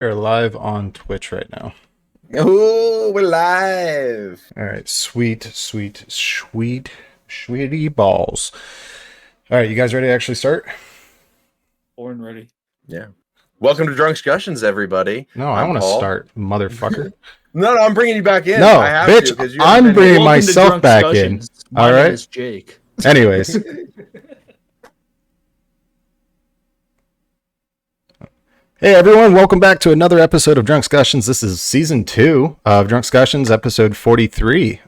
We're live on Twitch right now. Oh, we're live. All right, sweetie balls. All right, you guys ready to actually start? Born ready. Yeah. Welcome to Drunkscussions, everybody. No, I want to start, motherfucker. No, I'm bringing you back in. No, I have bitch, to, 'cause you I'm haven't been bringing here. myself back in. My All name right. is Jake. Anyways. Hey everyone, welcome back to another episode of Drunkscussions. This is season 2 of Drunkscussions, episode 43.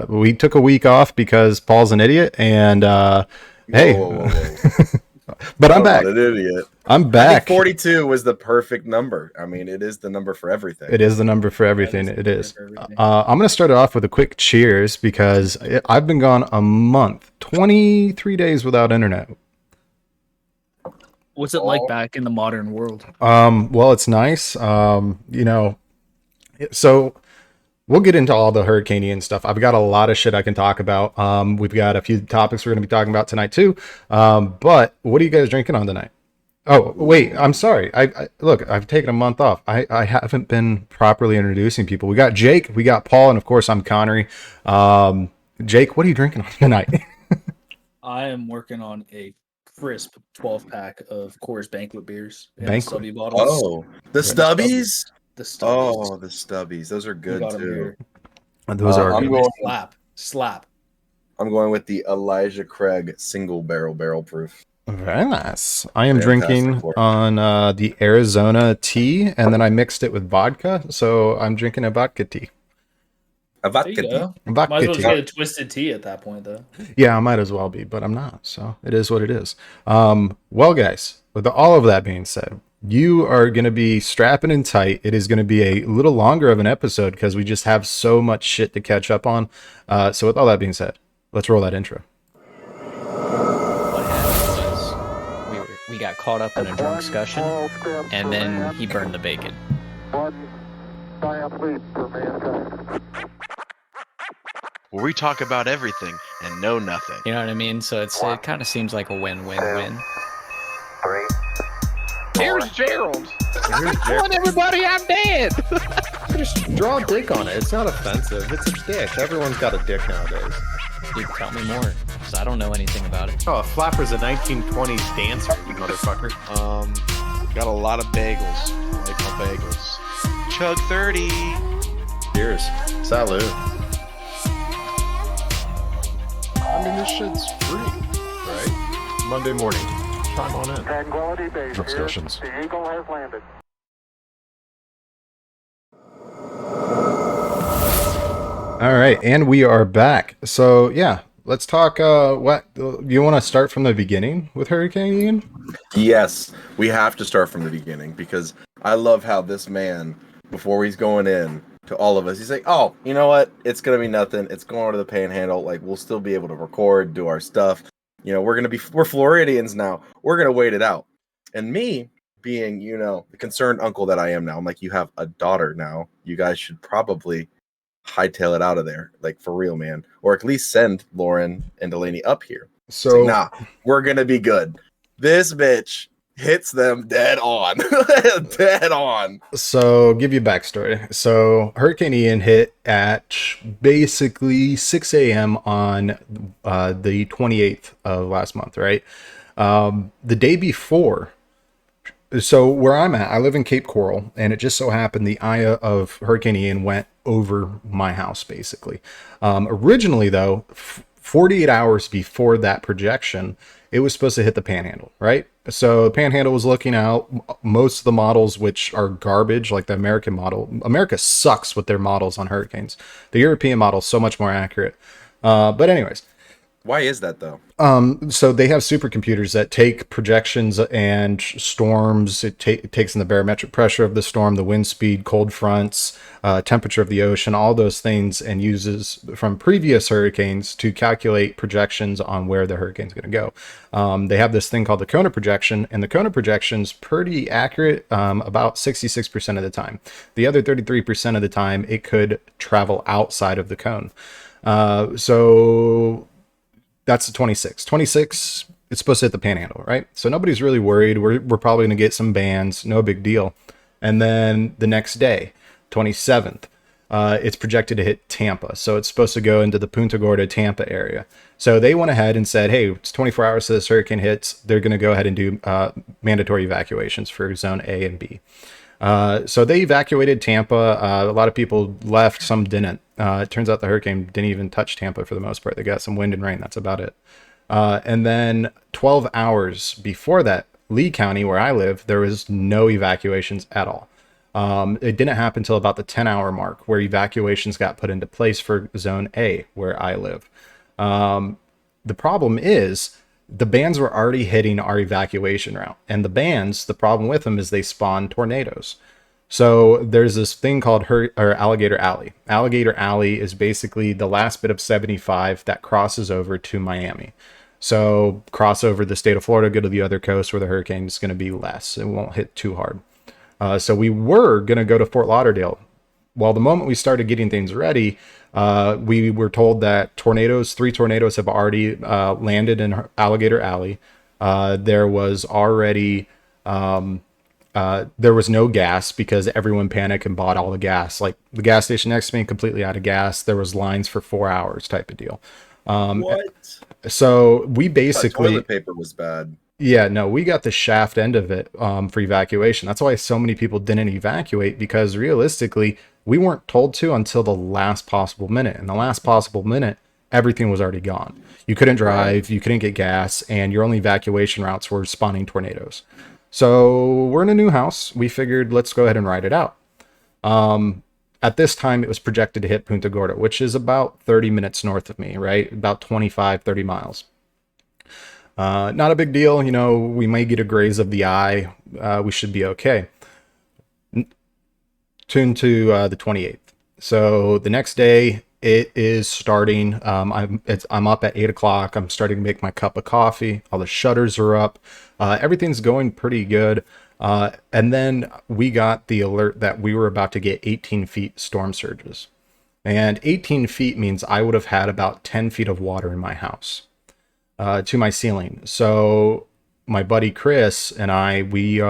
We took a week off because Paul's an idiot, and hey, Whoa. but I'm back. An idiot. I'm back. I think 42 was the perfect number. I mean, it is the number for everything. It is the number for everything. It is. I'm going to start it off with a quick cheers because I've been gone a month, 23 days without internet. What's it like back in the modern world? Well, it's nice. So we'll get into all the hurricane stuff. I've got a lot of shit I can talk about. We've got a few topics we're going to be talking about tonight too. But what are you guys drinking on tonight? Oh, wait, I'm sorry. Look, I've taken a month off. I haven't been properly introducing people. We got Jake, we got Paul, and of course I'm Connery. Jake, what are you drinking on tonight? I am working on a crisp 12-pack of Coors Banquet beers. Banquet. Stubby bottles. Oh, the stubbies? The stubbies. Oh, the stubbies. Those are good too. Those are I'm good. going, Slap. I'm going with the Elijah Craig single barrel proof. Very nice. I am Fantastic drinking work. on the Arizona tea, and then I mixed it with vodka, so I'm drinking a vodka tea. A There vodka you tea. go. A vodka Might as well tea. get a twisted tea at that point, though. Yeah, I might as well be, but I'm not, so it is what it is. Well, guys, with all of that being said, you are going to be strapping in tight. It is going to be a little longer of an episode because we just have so much shit to catch up on. So with all that being said, let's roll that intro. What happened was we got caught up in a drunk discussion, and then he burned the bacon. Where we talk about everything and know nothing. You know what I mean? So it kind of seems like a win-win-win. Here's Gerald. Telling everybody I'm dead. Just draw a dick on it. It's not offensive. It's a dick. Everyone's got a dick nowadays. Dude, tell me more, because I don't know anything about it. Oh, a flapper's a 1920s dancer, you motherfucker. Got a lot of bagels. I like my bagels. Chug 30. Cheers. Salud. I mean, this shit's free, right? Monday morning. Chime on in. Tranquility Base here. Discussions. The Eagle has landed. All right, and we are back. So yeah, let's talk. What you want to start from the beginning with Hurricane Ian? Yes, we have to start from the beginning because I love how this man, before he's going in to all of us, he's like, "Oh, you know what? It's gonna be nothing. It's going to the Panhandle. Like we'll still be able to record, do our stuff. You know, we're Floridians now. We're gonna wait it out." And me being, you know, the concerned uncle that I am now, I'm like, "You have a daughter now. You guys should probably hightail it out of there, like for real, man, or at least send Lauren and Delaney up here." So Nah, we're gonna be good. This bitch hits them dead on. Dead on. So give you a backstory. So Hurricane Ian hit at basically 6 a.m. on the 28th of last month, right? The day before. So where I'm at, I live in Cape Coral, and it just so happened the eye of Hurricane Ian went over my house, basically. Originally, though, 48 hours before that projection, it was supposed to hit the Panhandle, right? So the Panhandle was looking out. Most of the models, which are garbage, like the American model, America sucks with their models on hurricanes. The European model is so much more accurate. But anyways. Why is that, though? So they have supercomputers that take projections and storms. It takes in the barometric pressure of the storm, the wind speed, cold fronts, temperature of the ocean, all those things, and uses from previous hurricanes to calculate projections on where the hurricane's going to go. They have this thing called the Kona Projection, and the Kona Projection's pretty accurate about 66% of the time. The other 33% of the time, it could travel outside of the cone. So that's the 26. 26, it's supposed to hit the Panhandle, right? So nobody's really worried. We're probably going to get some bans. No big deal. And then the next day, 27th, it's projected to hit Tampa. So it's supposed to go into the Punta Gorda, Tampa area. So they went ahead and said, hey, it's 24 hours to this hurricane hits. They're going to go ahead and do mandatory evacuations for zone A and B. So they evacuated Tampa. A lot of people left, some didn't. It turns out the hurricane didn't even touch Tampa for the most part. They got some wind and rain. That's about it. And then 12 hours before that, Lee County, where I live, there was no evacuations at all. It didn't happen until about the 10-hour mark where evacuations got put into place for zone A, where I live. The problem is the bands were already hitting our evacuation route, and the bands, the problem with them is they spawn tornadoes. So there's this thing called Alligator Alley. Alligator Alley is basically the last bit of 75 that crosses over to Miami. So cross over the state of Florida, go to the other coast where the hurricane is going to be less. It won't hit too hard. So we were going to go to Fort Lauderdale. Well, the moment we started getting things ready, we were told that three tornadoes have already landed in Alligator Alley. There was already, there was no gas because everyone panicked and bought all the gas. Like the gas station next to me, completely out of gas. There was lines for 4 hours type of deal. What? So we I thought basically, toilet paper was bad. yeah, no, we got the shaft end of it for evacuation. That's why so many people didn't evacuate, because realistically, we weren't told to until the last possible minute. And the last possible minute, everything was already gone. You couldn't drive, you couldn't get gas, and your only evacuation routes were spawning tornadoes. So we're in a new house. We figured, let's go ahead and ride it out. At this time, it was projected to hit Punta Gorda, which is about 30 minutes north of me, right? About 25, 30 miles. Not a big deal. You know, we may get a graze of the eye. We should be okay. Tune to the 28th. So the next day, it is starting. I'm up at 8 o'clock. I'm starting to make my cup of coffee. All the shutters are up. Everything's going pretty good. And then we got the alert that we were about to get 18 feet storm surges. And 18 feet means I would have had about 10 feet of water in my house to my ceiling. So my buddy Chris and I, we,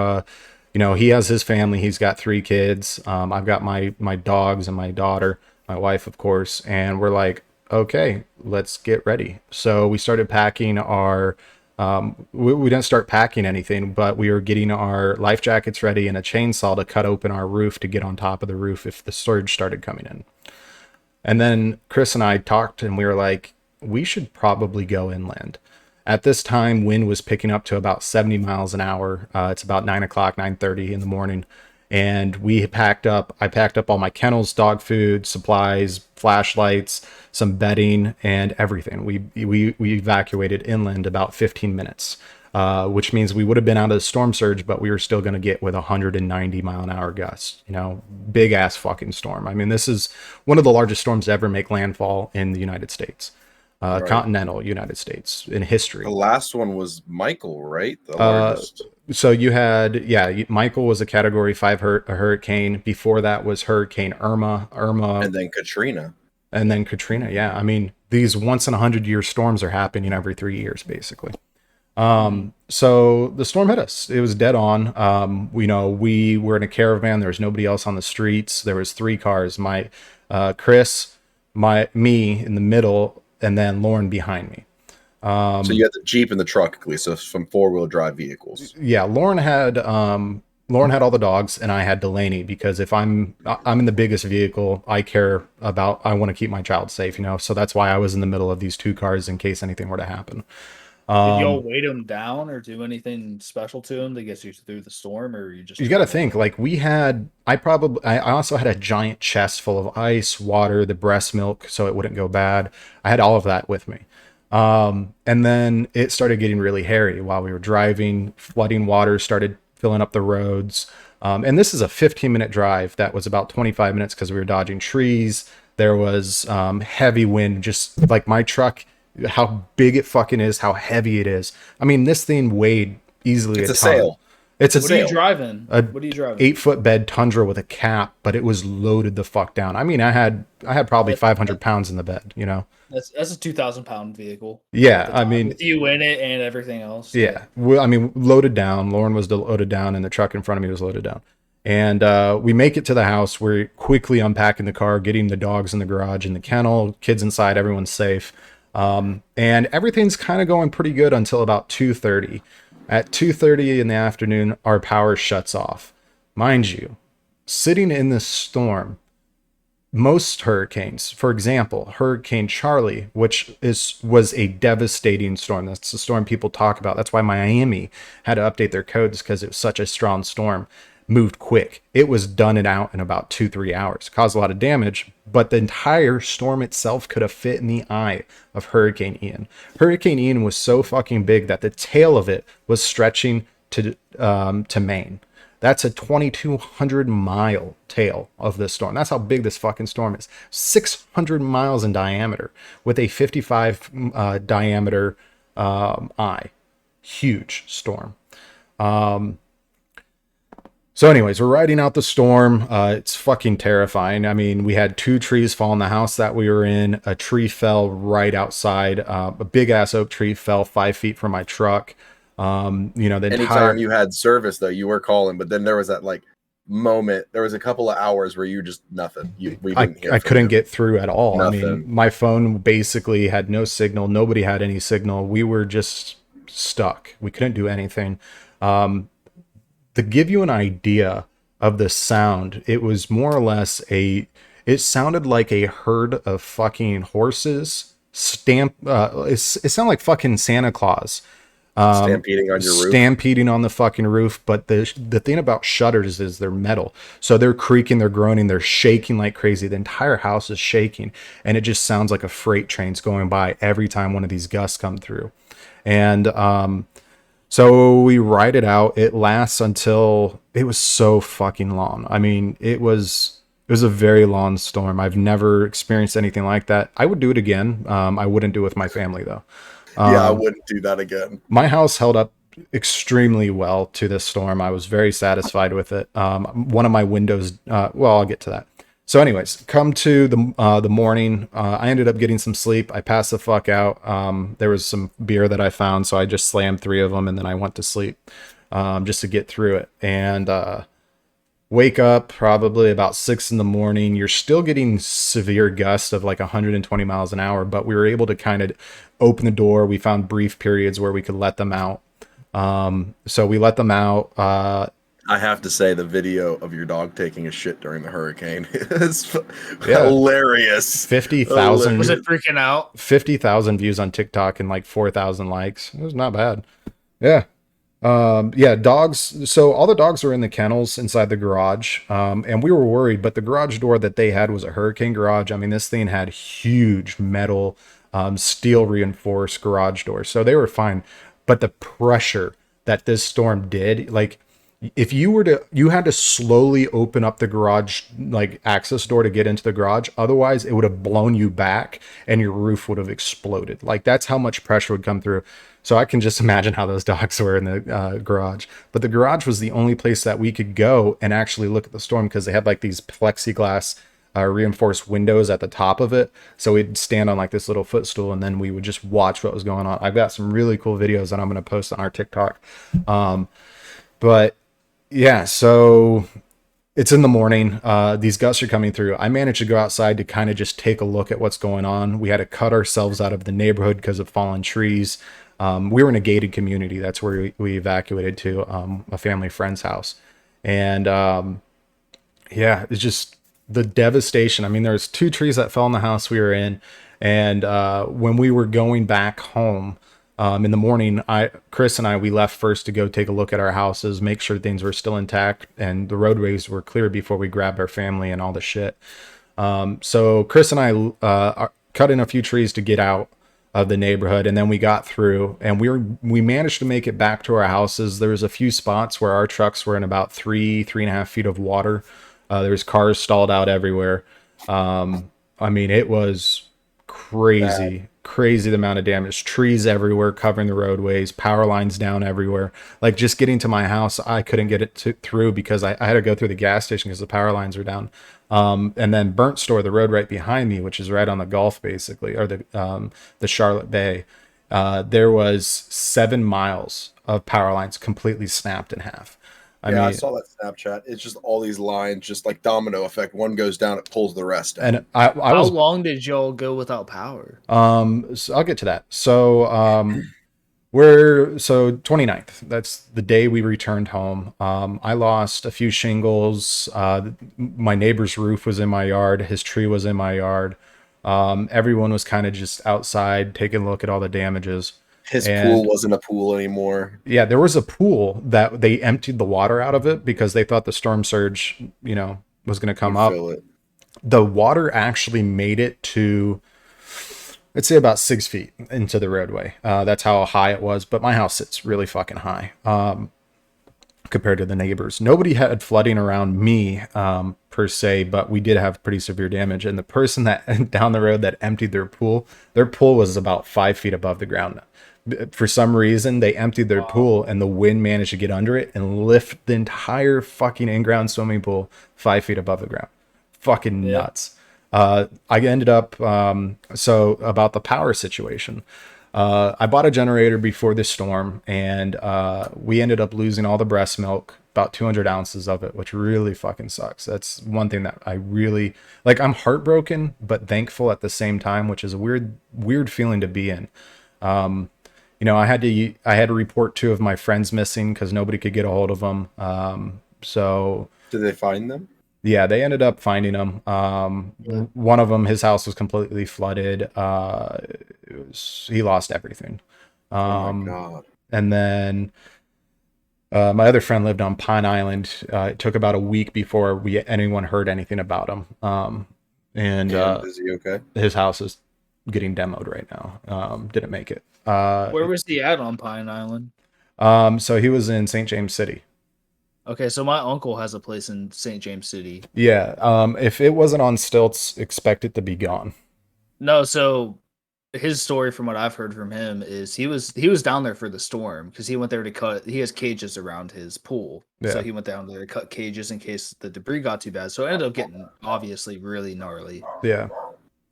he has his family. He's got 3 kids. I've got my dogs and my daughter, my wife, of course. And we're like, okay, let's get ready. So we started packing our... we didn't start packing anything, but we were getting our life jackets ready and a chainsaw to cut open our roof to get on top of the roof if the surge started coming in. And then Chris and I talked and we were like, we should probably go inland. At this time, wind was picking up to about 70 miles an hour. It's about 9 o'clock, 9:30 in the morning. And I packed up all my kennels, dog food, supplies, flashlights, some bedding, and everything. We evacuated inland about 15 minutes, which means we would have been out of the storm surge, but we were still going to get with 190 mile an hour gusts. You know, big ass fucking storm. I mean, this is one of the largest storms to ever make landfall in the United States, continental United States in history. The last one was Michael, right? The largest. So you had, Michael was a Category 5 hurricane. Before that was Hurricane Irma, And then Katrina. Yeah, I mean, these once in 100-year storms are happening every 3 years, basically. So the storm hit us. It was dead on. We were in a caravan. There was nobody else on the streets. There was 3 cars. My Chris, me in the middle, and then Lauren behind me. So you had the Jeep and the truck, at least, so some 4-wheel drive vehicles. Yeah, Lauren had all the dogs, and I had Delaney, because if I'm in the biggest vehicle, I want to keep my child safe, so that's why I was in the middle of these 2 cars in case anything were to happen. Did y'all weight them down or do anything special to them to get you through the storm, or you got to think, like, I also had a giant chest full of ice, water, the breast milk, so it wouldn't go bad. I had all of that with me. And then it started getting really hairy while we were driving. Flooding water started filling up the roads. And this is a 15-minute drive that was about 25 minutes because we were dodging trees. There was heavy wind, just like my truck, how big it fucking is, how heavy it is. I mean, this thing weighed easily It's a a ton. sail. It's a What sail. are you driving? What are you driving? 8-foot bed Tundra with a cap, but it was loaded the fuck down. I mean, I had probably 500 pounds in the bed, That's a 2,000-pound vehicle. Yeah, I mean, with you in it and everything else. yeah. Well, I mean, loaded down. Lauren was loaded down, and the truck in front of me was loaded down. And we make it to the house. We're quickly unpacking the car, getting the dogs in the garage, in the kennel, kids inside, everyone's safe. And everything's kind of going pretty good until about 2:30. At 2:30 in the afternoon, our power shuts off. Mind you, sitting in this storm, most hurricanes, for example, Hurricane Charlie, which was a devastating storm. That's the storm people talk about. That's why Miami had to update their codes, because it was such a strong storm. Moved quick. It was done and out in about 2-3 hours. Caused a lot of damage, but the entire storm itself could have fit in the eye of Hurricane Ian. Hurricane Ian was so fucking big that the tail of it was stretching to Maine. That's a 2,200-mile tail of this storm. That's how big this fucking storm is. 600 miles in diameter with a 55 diameter eye. Huge storm. So anyways, we're riding out the storm. It's fucking terrifying. I mean, we had 2 trees fall in the house that we were in. A tree fell right outside. A big ass oak tree fell 5 feet from my truck. The Anytime entire... you had service, though, you were calling, but then there was that like moment. There was a couple of hours where you just nothing. We didn't hear I from couldn't you. get through at all. I mean, Nothing. my phone basically had no signal. Nobody had any signal. We were just stuck. We couldn't do anything. To give you an idea of the sound, it was more or less it sounded like a herd of fucking horses it sounded like fucking Santa Claus Stampeding on your roof. stampeding on the fucking roof. But the thing about shutters is they're metal, so they're creaking, they're groaning, they're shaking like crazy. The entire house is shaking, and it just sounds like a freight train's going by every time one of these gusts come through. And so we ride it out. It lasts until... It was so fucking long. I mean, it was a very long storm. I've never experienced anything like that. I would do it again. I wouldn't do it with my family though. Yeah, I wouldn't do that again. My house held up extremely well to this storm. I was very satisfied with it. One of my windows, I'll get to that. So anyways, come to the morning, I ended up getting some sleep. I passed the fuck out. There was some beer that I found, so I just slammed 3 of them, and then I went to sleep just to get through it. And wake up probably about 6 in the morning. You're still getting severe gusts of like 120 miles an hour, but we were able to kind of open the door. We found brief periods where we could let them out. So we let them out. I have to say, the video of your dog taking a shit during the hurricane is hilarious. 50,000 Was it freaking out? 50,000 views on TikTok and like 4,000 likes. It was not bad. Yeah. Dogs. So all the dogs are in the kennels inside the garage. And we were worried, but the garage door that they had was a hurricane garage. I mean, this thing had huge metal, steel reinforced garage doors. So they were fine. But the pressure that this storm did, like, if you had to slowly open up the garage, like access door, to get into the garage. Otherwise it would have blown you back and your roof would have exploded. Like, that's how much pressure would come through. So I can just imagine how those dogs were in the garage. But the garage was the only place that we could go and actually look at the storm, because they had like these plexiglass reinforced windows at the top of it. So we'd stand on like this little footstool, and then we would just watch what was going on. I've got some really cool videos that I'm going to post on our TikTok. But yeah, so it's in the morning. These gusts are coming through. I managed to go outside to kind of just take a look at what's going on. We had to cut ourselves out of the neighborhood because of fallen trees. We were in a gated community. That's where we evacuated to, a family friend's house. And it's just the devastation. I mean, there's 2 trees that fell in the house we were in. And when we were going back home, in the morning, Chris and I, we left first to go take a look at our houses, make sure things were still intact and the roadways were clear before we grabbed our family and all the shit. So Chris and I cut in a few trees to get out of the neighborhood, and then we got through, and we managed to make it back to our houses. There was a few spots where our trucks were in about 3.5 feet of water. There was cars stalled out everywhere. I mean, it was crazy the amount of damage. Trees everywhere covering the roadways, power lines down everywhere. Like, just getting to my house, I couldn't get it through because I had to go through the gas station because the power lines were down. And then Burnt Store, the road right behind me, which is right on the Gulf basically, or the Charlotte Bay, there was 7 miles of power lines completely snapped in half. I Yeah, I mean, saw that Snapchat. It's just all these lines, just like domino effect. One goes down, it pulls the rest down. and I How was long did y'all go without power? so I'll get to that. So we're so 29th. That's the day we returned home. I lost a few shingles. My neighbor's roof was in my yard. His tree was in my yard. Everyone was kind of just outside taking a look at all the damages. His And pool wasn't a pool anymore. yeah, there was a pool that they emptied the water out of it because they thought the storm surge, was going to come Would up. fill it. The water actually made it to, let's say, about 6 feet into the roadway. That's how high it was. But my house sits really fucking high compared to the neighbors. Nobody had flooding around me per se, but we did have pretty severe damage. And the person that down the road that emptied their pool was about 5 feet above the ground. For some reason, they emptied their pool and the wind managed to get under it and lift the entire fucking in-ground swimming pool 5 feet above the ground. Fucking nuts. I ended up, so about the power situation, I bought a generator before the storm and we ended up losing all the breast milk, about 200 ounces of it, which really fucking sucks. That's one thing that I really, like, I'm heartbroken, but thankful at the same time, which is a weird feeling to be in. I had to report 2 of my friends missing because nobody could get a hold of them. So Did they find them? yeah, they ended up finding him. One of them, his house was completely flooded. He lost everything. Oh my god. And then my other friend lived on Pine Island. It took about a week before anyone heard anything about him. And Is he okay? his house is getting demoed right now. Didn't make it. Where was he at on Pine Island? So he was in St. James City. Okay, so my uncle has a place in St. James City. Yeah. If it wasn't on stilts, expect it to be gone. No, so his story from what I've heard from him is he was down there for the storm because he went there to cut. He has cages around his pool, so Yeah. he went down there to cut cages in case the debris got too bad. So it ended up getting obviously really gnarly. Yeah.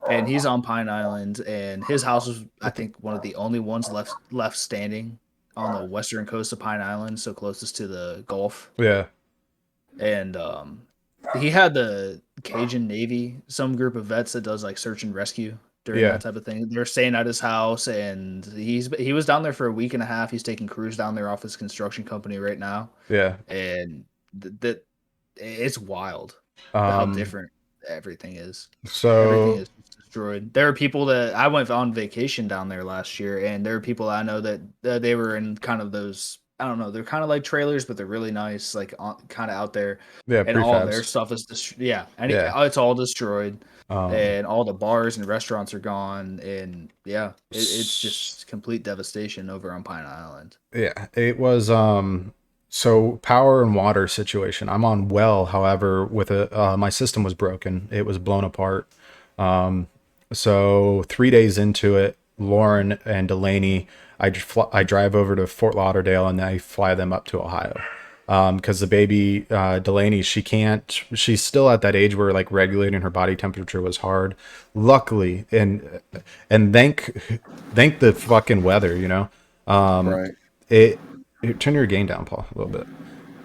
And he's on Pine Island, and his house was, I think, one of the only ones left standing on the western coast of Pine Island, so closest to the Gulf. Yeah. And he had the Cajun Navy, some group of vets that does like search and rescue during Yeah. that type of thing. They're staying at his house, and he was down there for a week and a half. He's taking crews down there off his construction company right now, Yeah. and that it's wild how Um, different everything is. so Everything is destroyed. There are people that I went on vacation down there last year, and there are people I know that they were in kind of those. I don't know. They're kind of like trailers, but they're really nice, like kind of out there. yeah, And all their prefabs. stuff is Yeah. it's all destroyed, Um, and all the bars and restaurants are gone, and it's just complete devastation over on Pine Island. yeah, it was so power and water situation. I'm on well, however, with my system was broken. It was blown apart. So 3 days into it, Lauren and Delaney, I drive over to Fort Lauderdale and I fly them up to Ohio. Because the baby, Delaney, she's still at that age where like regulating her body temperature was hard. Luckily, and thank the fucking weather, Right. it turn your gain down, Paul, a little bit.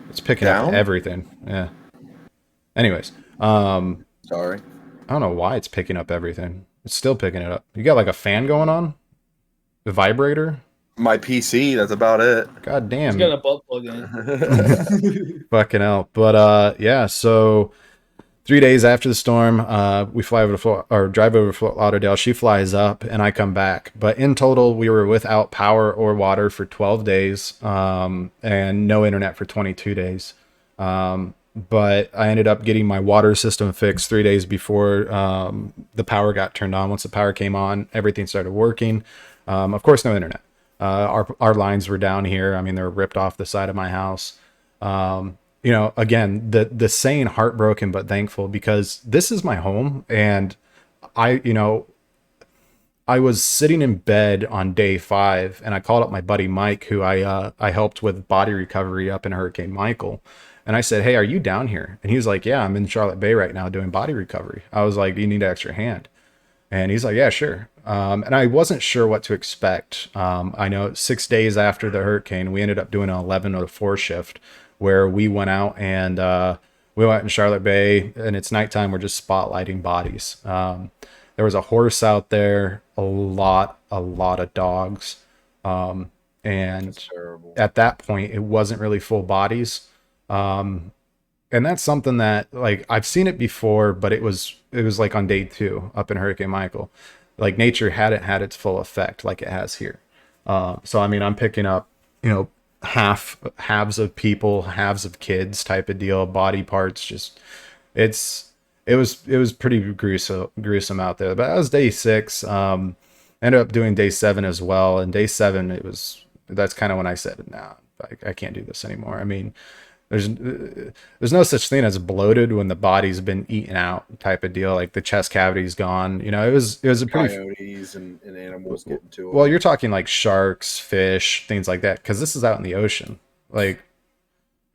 It's picking up Down? everything. Yeah. Anyways, Sorry. I don't know why it's picking up everything. It's still picking it up. You got like a fan going on? The vibrator? My PC, that's about it. God He's damn. got a butt plug in it. Fucking hell. But yeah, so 3 days after the storm, we drive over to Fort Lauderdale. She flies up and I come back. But in total, we were without power or water for 12 days, and no internet for 22 days. But I ended up getting my water system fixed 3 days before the power got turned on. Once the power came on, everything started working. Of course, no internet. Our lines were down here. I mean, they were ripped off the side of my house. Again, the saying heartbroken but thankful, because this is my home. And I was sitting in bed on day 5 and I called up my buddy Mike, who I helped with body recovery up in Hurricane Michael. And I said, "Hey, are you down here?" And he was like, "Yeah, I'm in Charlotte Bay right now doing body recovery." I was like, "Do you need an extra hand?" And he's like, "Yeah, sure." And I wasn't sure what to expect. I know 6 days after the hurricane, we ended up doing an 11 to 4 shift, where we went out and we went in Charlotte Bay, and it's nighttime. We're just spotlighting bodies. There was a horse out there, a lot of dogs. And That's terrible. at that point, it wasn't really full bodies. And that's something that, like, I've seen it before, but it was like on day 2 up in Hurricane Michael. Like, nature hadn't had its full effect like it has here. So I mean, I'm picking up, halves of people, halves of kids type of deal, body parts. Just it was pretty gruesome out there. But that was day 6. Ended up doing day 7 as well. And day 7, that's kind of when I said, nah, I can't do this anymore. I mean, there's no such thing as bloated when the body's been eaten out type of deal. Like, the chest cavity's gone. It was a pretty Coyotes and animals getting to them. well. You're talking like sharks, fish, things like that, because this is out in the ocean. Like,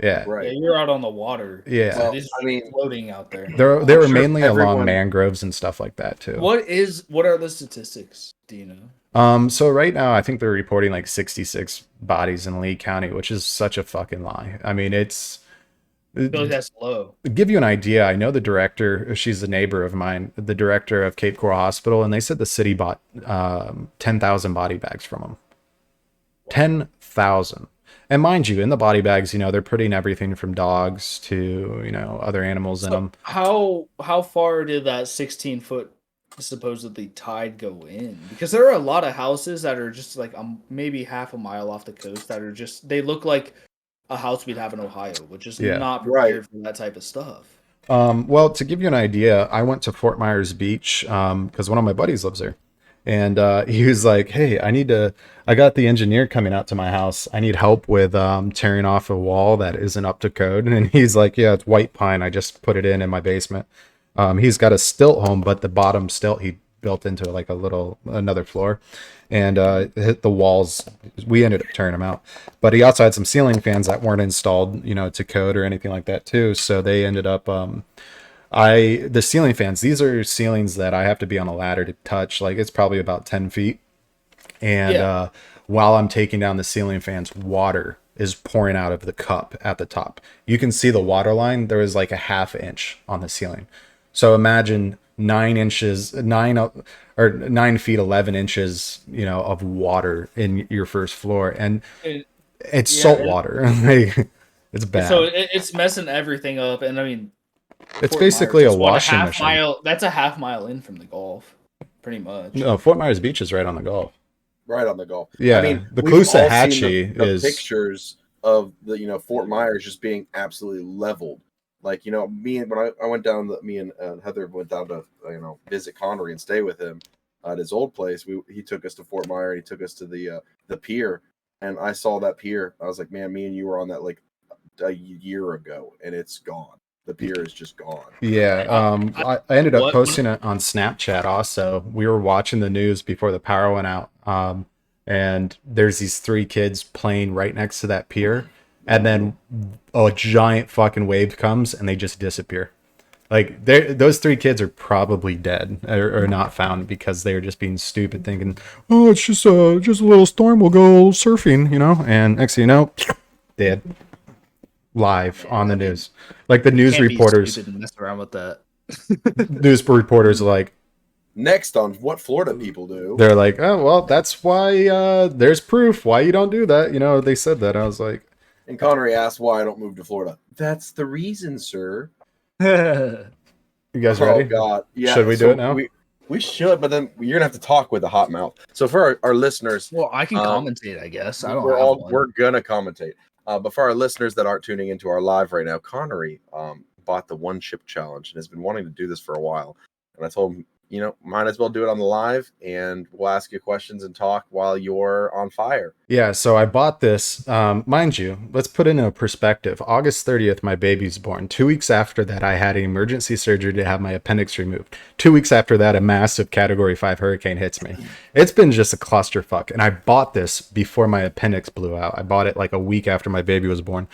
yeah, right. Yeah, you're out on the water. Yeah. So Well, these I mean, floating out there. they were sure mainly along everyone- mangroves and stuff like that too. What are the statistics? Do you know? So right now, I think they're reporting like 66 bodies in Lee County, which is such a fucking lie. I mean, I feel like that's low. to give you an idea, I know the director, she's a neighbor of mine, the director of Cape Coral Hospital, and they said the city bought 10,000 body bags from them. 10,000. And mind you, in the body bags, they're putting everything from dogs to, other animals in them. How far did that 16-foot supposedly tide go in? Because there are a lot of houses that are just like maybe half a mile off the coast that are just, they look like a house we'd have in Ohio, which is not prepared for that type of stuff. Well, to give you an idea, I went to Fort Myers Beach because one of my buddies lives there. And he was like, hey, I got the engineer coming out to my house. I need help with tearing off a wall that isn't up to code. And he's like, yeah, it's white pine. I just put it in my basement. He's got a stilt home, but the bottom stilt he built into like another floor. And hit the walls. We ended up tearing them out. But he also had some ceiling fans that weren't installed, to code or anything like that too. So they ended up the ceiling fans, these are ceilings that I have to be on a ladder to touch. Like, it's probably about 10 feet. And while I'm taking down the ceiling fans, water is pouring out of the cup at the top. You can see the water line. There was like a ½ inch on the ceiling. So imagine 9 feet 11 inches, of water in your first floor, and it's salt water. Like, it's bad. So it's messing everything up, and I mean, it's Fort basically Myers a is washing half machine. mile. That's a half mile in from the Gulf, pretty much. No, Fort Myers Beach is right on the Gulf. Right on the Gulf. Yeah, I mean, the we've all seen Caloosahatchee the is pictures of the Fort Myers just being absolutely leveled. Like, when I went down, me and Heather went down to visit Connery and stay with him at his old place. He took us to Fort Myers. He took us to the pier, and I saw that pier. I was like, man, me and you were on that like a year ago, and it's gone. The pier is just gone. Yeah, I ended up posting it on Snapchat also. We were watching the news before the power went out, and there's these 3 kids playing right next to that pier, and then a giant fucking wave comes and they just disappear. Like, those 3 kids are probably dead or not found because they were just being stupid, thinking, oh, it's just a little storm, we'll go surfing, and next thing you know, dead. Live on the news. Like, the news Can't be reporters stupid and mess around with that. news reporters are like, Next on what Florida people do. they're like, oh, well, that's why there's proof why you don't do that. They said that. I was like, And Connery asked why I don't move to Florida. That's the reason, sir. you guys ready? Oh God! Yeah. Should we do it now? We should, but then you're gonna have to talk with the hot mouth. So for our listeners, Well, I can commentate, I guess. I don't we're have one. we're gonna commentate. But for our listeners that aren't tuning into our live right now, Connery bought the one chip challenge and has been wanting to do this for a while. And I told him, might as well do it on the live, and we'll ask you questions and talk while you're on fire. Yeah, so I bought this. Mind you, let's put it in a perspective. August 30th, my baby's born. 2 weeks after that, I had an emergency surgery to have my appendix removed. 2 weeks after that, a massive Category 5 hurricane hits me. It's been just a clusterfuck. And I bought this before my appendix blew out. I bought it like a week after my baby was born.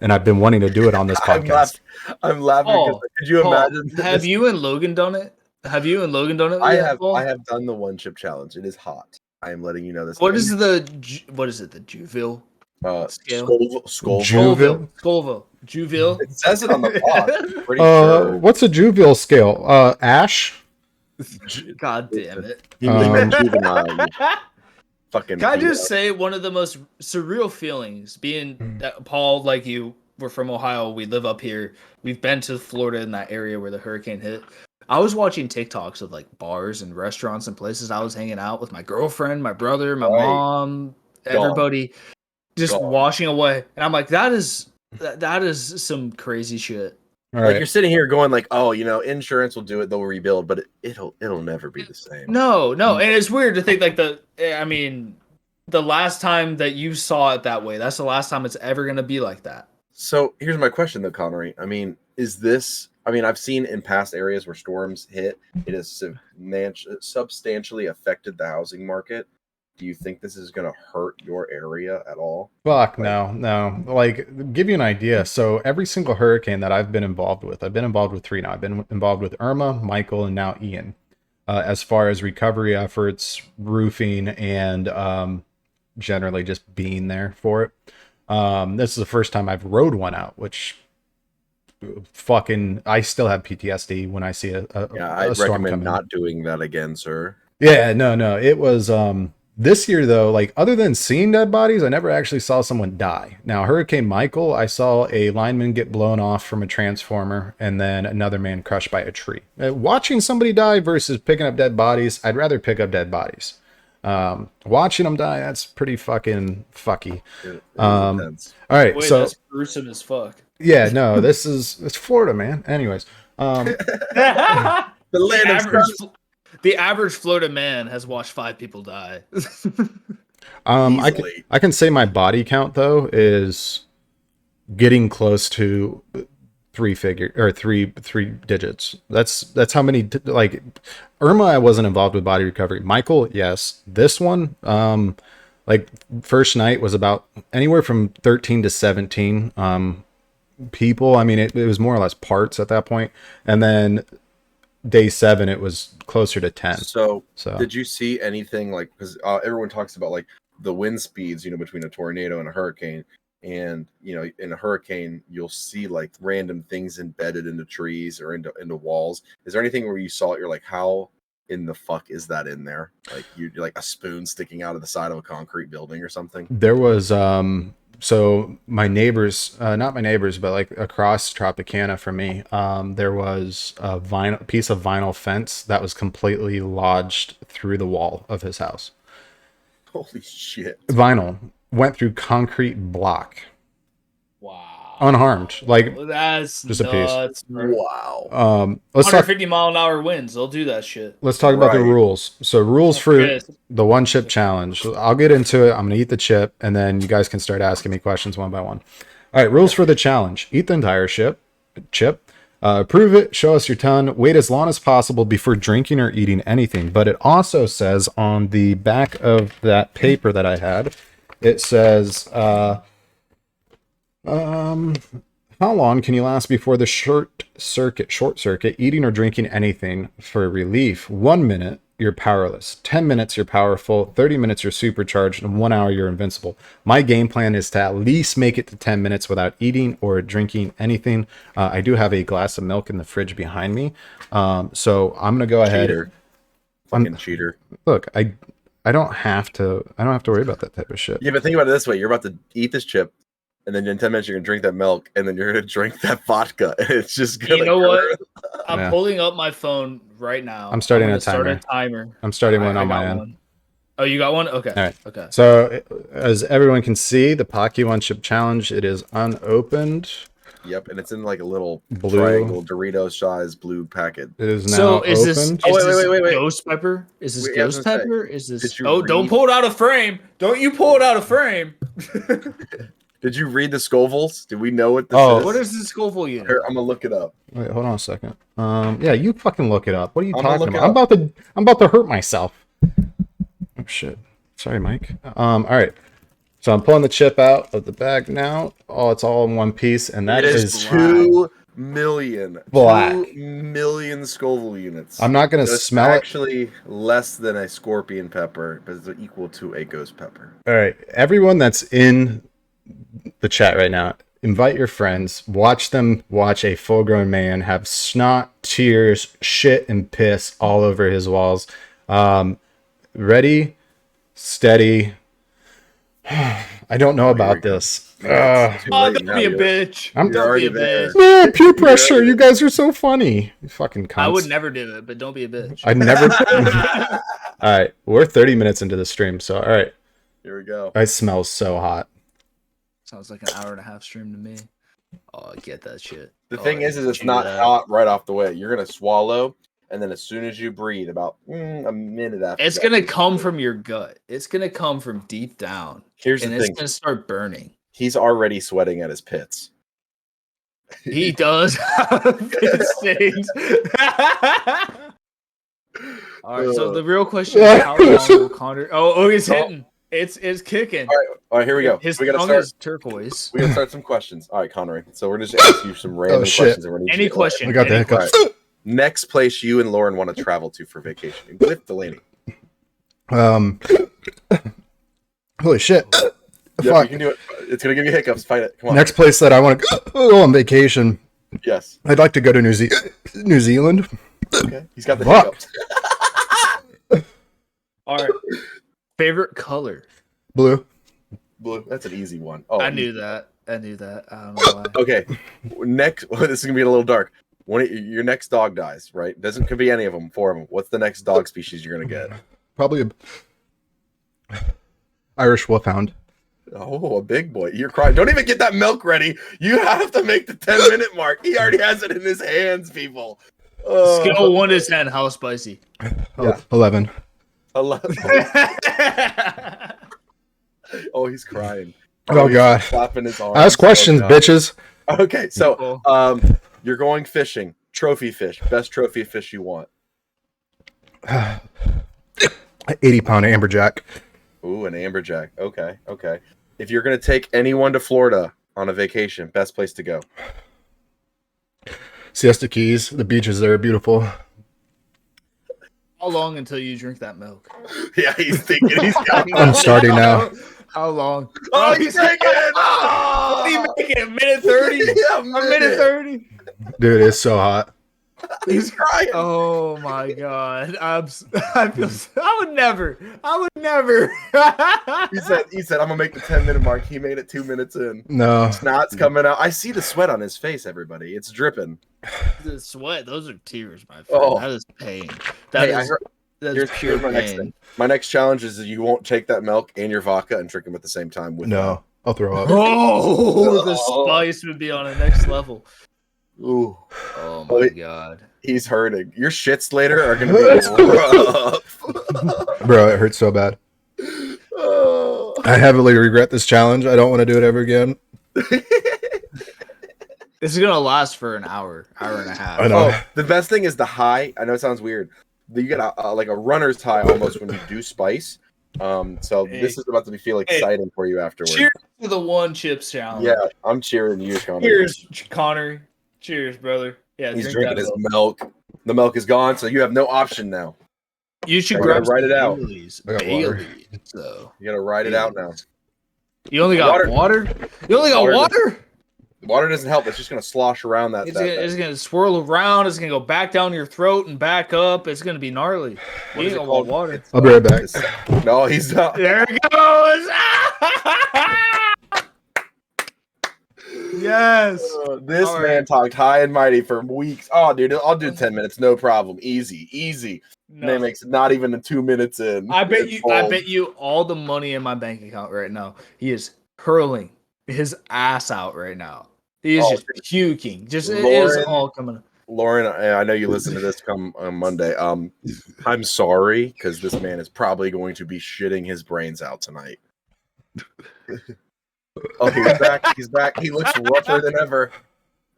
And I've been wanting to do it on this podcast. I'm laughing because could you imagine? Have you and Logan done it? Have you and Logan done it? I yet, have. Paul? I have done the one chip challenge. It is hot. I am letting you know this. What is the Juville? Scale. Scoville. Juville. Juville. It says it on the box. I'm pretty sure. What's a Juville scale? Ash. God damn it. He means juvenile. You fucking. Can I pedo. just say one of the most surreal feelings being that Paul, like you, we're from Ohio, we live up here. We've been to Florida in that area where the hurricane hit. I was watching TikToks of like bars and restaurants and places I was hanging out with my girlfriend, my brother, my Right. mom, everybody just Gone. washing away. And I'm like, that is some crazy shit. All Like right. you're sitting here going like, oh, insurance will do it, they'll rebuild, but it'll never be the same. No, and it's weird to think like the last time that you saw it that way, that's the last time it's ever gonna be like that. So here's my question though, Connery. I've seen in past areas where storms hit, it has substantially affected the housing market. Do you think this is going to hurt your area at all? Fuck no. Like, give you an idea. So every single hurricane that I've been involved with, I've been involved with 3 now. I've been involved with Irma, Michael, and now Ian. As far as recovery efforts, roofing, and generally just being there for it. This is the first time I've rode one out, which I still have PTSD when I see a I'd storm recommend coming. not doing that again, sir. Yeah, no. It was this year though, like other than seeing dead bodies, I never actually saw someone die. Now, Hurricane Michael, I saw a lineman get blown off from a transformer and then another man crushed by a tree. Watching somebody die versus picking up dead bodies, I'd rather pick up dead bodies. Watching them die, that's pretty fucking fucky. It All right, Wait, so that's gruesome as fuck. yeah, no, it's Florida, man. Anyways, The land The average Florida man has watched 5 people die. Easily. I can say my body count though is getting close to three digits. That's how many, like Irma, I wasn't involved with body recovery. Michael, yes. This one, like first night was about anywhere from 13 to 17 people. I mean, it was more or less parts at that point. And then day 7, it was closer to 10. So did you see anything like, because everyone talks about like the wind speeds, between a tornado and a hurricane. And in a hurricane, you'll see like random things embedded into trees or into walls. Is there anything where you saw it? You're like, how in the fuck is that in there? Like you're like a spoon sticking out of the side of a concrete building or something. There was so my neighbors, not my neighbors, but like across Tropicana from me, there was a piece of vinyl fence that was completely lodged through the wall of his house. Holy shit! Vinyl went through concrete block. Wow. Unharmed, like That's just a piece. nuts, bro. Wow. Let's talk. 150-mile-an-hour winds. They'll do that shit. Let's talk about the Right. rules. So rules for Okay. the one chip challenge. I'll get into it. I'm gonna eat the chip, and then you guys can start asking me questions one by one. All right. Rules for the challenge: eat the entire chip. Prove it. Show us your tongue. Wait as long as possible before drinking or eating anything. But it also says on the back of that paper that I had, it says, how long can you last before the short circuit, eating or drinking anything for relief? 1 minute, you're powerless. 10 minutes, you're powerful. 30 minutes, you're supercharged. And 1 hour, you're invincible. My game plan is to at least make it to 10 minutes without eating or drinking anything. I do have a glass of milk in the fridge behind me. So I'm going to go ahead. Cheater. Fucking cheater. Look, I don't have to worry about that type of shit. Yeah, but think about it this way: you're about to eat this chip, and then in 10 minutes you're gonna drink that milk, and then you're gonna drink that vodka, and it's just gonna. You know what? I'm Yeah. pulling up my phone right now. I'm starting gonna a start timer. a timer. I'm starting one I on my got end. one. Oh, you got one? Okay. All right. Okay. So, as everyone can see, the Pocky One Chip Challenge, it is unopened. Yep, and it's in like a little Blue. triangle Dorito size blue packet. It is now So is this, opened. is Oh, this wait. ghost pepper? Is this Wait, I was ghost gonna say, pepper? Is this? did you Oh, don't read- pull it out of frame! Don't you pull it out of frame! Did you read the Scovilles? Did we know what this Oh. is? What is the Scoville unit? Here, I'm gonna look it up. Wait, hold on a second. Yeah, you fucking look it up. What are you I'm gonna talking look about? it I'm about to hurt myself. Oh shit. Sorry, Mike. All right. So I'm pulling the chip out of the bag now. Oh, it's all in one piece, and that It is 2 million. Black. 2 million Scoville units. I'm not gonna So it's smell it. actually less than a scorpion pepper, but it's equal to a ghost pepper. All right, everyone that's in the chat right now. Invite your friends. Watch them watch a full-grown man have snot, tears, shit, and piss all over his walls. Ready, steady. I don't know about this. It's too Oh, late don't now, be a you're- bitch. I'm Don't already be a there. bitch. Yeah, peer pressure. You guys are so funny. You fucking cunts. I would never do it, but don't be a bitch. I'd never. All right, we're 30 minutes into the stream, so all right. Here we go. It smells so hot. Sounds like an hour and a half stream to me. Oh, I get that shit. The Oh, thing I is it's chew not that. hot right off the way. You're gonna swallow, and then as soon as you breathe, about a minute after, It's that, gonna come from your gut. It's gonna come from deep down, Here's and the it's thing: gonna start burning. he's already sweating at his pits. He does have pit stains. All right, so the real question is how long will Connor? Oh, he's hitting. It's kicking. All right, here we go. His We gotta tongue start. is turquoise. We gotta start some questions. All right, Connery. So we're just ask you some random shit. questions. And we're gonna need Any you to- question? I got the any hiccups. question. Next place you and Lauren want to travel to for vacation with Delaney. Holy shit. Yep, Fuck. you can do it. It's gonna give you hiccups. Fight it. Come on. Next place that I want to go on vacation. Yes. I'd like to go to New Zealand. Okay. He's got the Fuck. hiccups. All right. Favorite color? Blue. Blue. That's an easy one. Oh, I knew that. I don't know why. Okay. Next, this is gonna be a little dark. Your next dog dies, right? Could be any of them. 4 of them. What's the next dog species you're gonna get? Probably a Irish Wolfhound. Oh, a big boy. You're crying. Don't even get that milk ready. You have to make the 10-minute mark. He already has it in his hands, people. Scale 1 to 10. How spicy? Yeah. 11. 11. Oh, he's crying. Oh, he's God. Clapping his arms. Ask questions, Oh, God. bitches. Okay, so you're going fishing. Trophy fish. Best trophy fish you want. 80-pound amberjack. Ooh, an amberjack. Okay. If you're gonna take anyone to Florida on a vacation, best place to go. Siesta Keys. The beaches there are beautiful. How long until you drink that milk? Yeah, he's thinking. He's counting. I'm starting now. How long? Oh, he's drinking it. What do you make it? A minute 30? Yeah, A minute 30? Dude, it's so hot. He's crying. Oh my god! I would never. He said, I'm gonna make the 10-minute mark. He made it 2 minutes in. No. Snot's coming out. I see the sweat on his face, everybody. It's dripping. The sweat. Those are tears, my friend. Oh. That is pain. Hey, That's here's pure my next pain. thing. My next challenge is that you won't take that milk and your vodka and drink them at the same time. With No. I'll throw up. Oh, the spice would be on a next level. Ooh, Oh my god. he's hurting. Your shits later are gonna be rough. Bro, it hurts so bad. Oh. I heavily regret this challenge. I don't want to do it ever again. This is gonna last for an hour and a half. I know. Oh, the best thing is the high. I know it sounds weird. You get like a runner's high almost when you do spice. So this is about to feel exciting for you afterwards. Cheers to the one chips challenge. Yeah, I'm cheering you, Connor. Cheers, Connery. Cheers, brother. Yeah, He's drink drinking that his milk. milk. The milk is gone, so you have no option now. You should I grab gotta write it out. Baileys. I got water. Baileys, so You gotta ride it out now. you only got water? You only got Water. water? Water doesn't help. It's just gonna slosh around that. It's gonna swirl around. It's gonna go back down your throat and back up. It's gonna be gnarly. What You is ain't it gonna want called? water. I'll be right back. No, he's not. There it goes. Yes. This All man right. talked high and mighty for weeks. Oh, dude, I'll do 10 minutes, no problem. Easy. No. That makes not even the 2 minutes in. I bet It's you. cold. I bet you all the money in my bank account right now. He is hurling his ass out right now. He is Oh, just puking. Just it is Lauren- all coming. Lauren, I know you listen to this come on Monday. I'm sorry because this man is probably going to be shitting his brains out tonight. Oh, he's back. He's back. He looks rougher than ever.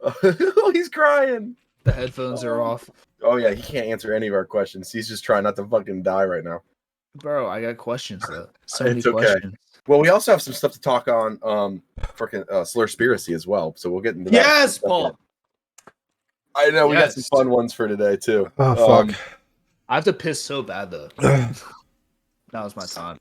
Oh, he's crying. The headphones are off, Oh yeah, he can't answer any of our questions. He's just trying not to fucking die right now. bro. I got questions though. So many It's okay. questions. Well, we also have some stuff to talk on freaking Slurspiracy as well. So we'll get into that. Yes, Paul. I know we got Yes. some fun ones for today too. Oh, fuck. I have to piss so bad though. That was my time.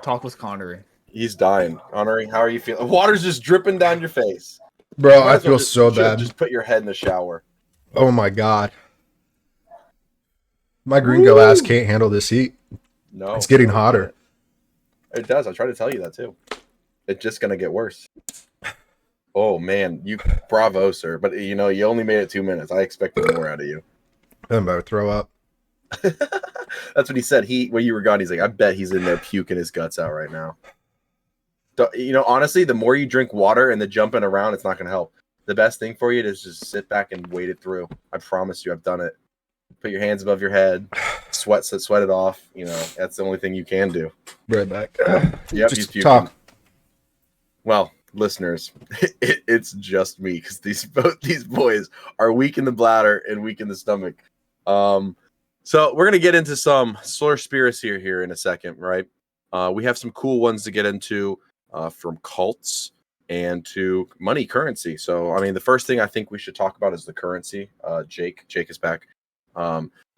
Talk with Connery. He's dying. Connery, how are you feeling? Water's just dripping down your face. Bro, Might I as well feel just so chill, bad. Just put your head in the shower. Oh my god. My gringo ass can't handle this heat. No, It's getting no, you hotter. can't. It does. I try to tell you that too. It's just gonna get worse. Oh man, bravo, sir. But you know, you only made it 2 minutes. I expected more out of you. I'm about to throw up. That's what he said. When you were gone, he's like, I bet he's in there puking his guts out right now. You know, honestly, the more you drink water and the jumping around, it's not gonna help. The best thing for you is just sit back and wait it through. I promise you, I've done it. Put your hands above your head, sweat it off. You know, that's the only thing you can do. Right back. Yep, Just he's puking. talk. Well, listeners, it's just me because both these boys are weak in the bladder and weak in the stomach. So we're gonna get into some Slurspiracy here in a second, right? We have some cool ones to get into from cults and to money currency. So, I mean, the first thing I think we should talk about is the currency. Jake is back.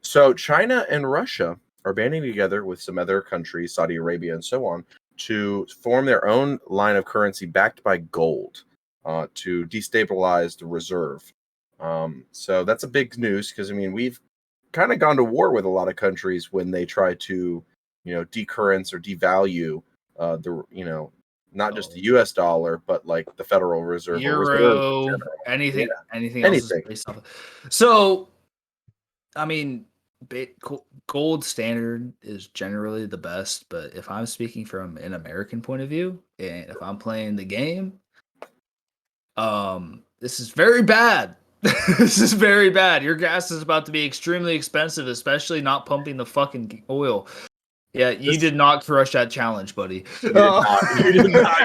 So China and Russia are banding together with some other countries, Saudi Arabia and so on, to form their own line of currency backed by gold to destabilize the reserve. So that's a big news because, I mean, we've kind of gone to war with a lot of countries when they try to, you know, decurrence or devalue not just the U.S. dollar, but like the Federal Reserve, or Euro, Reserve anything else is anything. based off of. So, I mean, gold standard is generally the best, but if I'm speaking from an American point of view, and if I'm playing the game, this is very bad. This is very bad. Your gas is about to be extremely expensive, especially not pumping the fucking oil. Yeah, you did not crush that challenge, buddy. You did not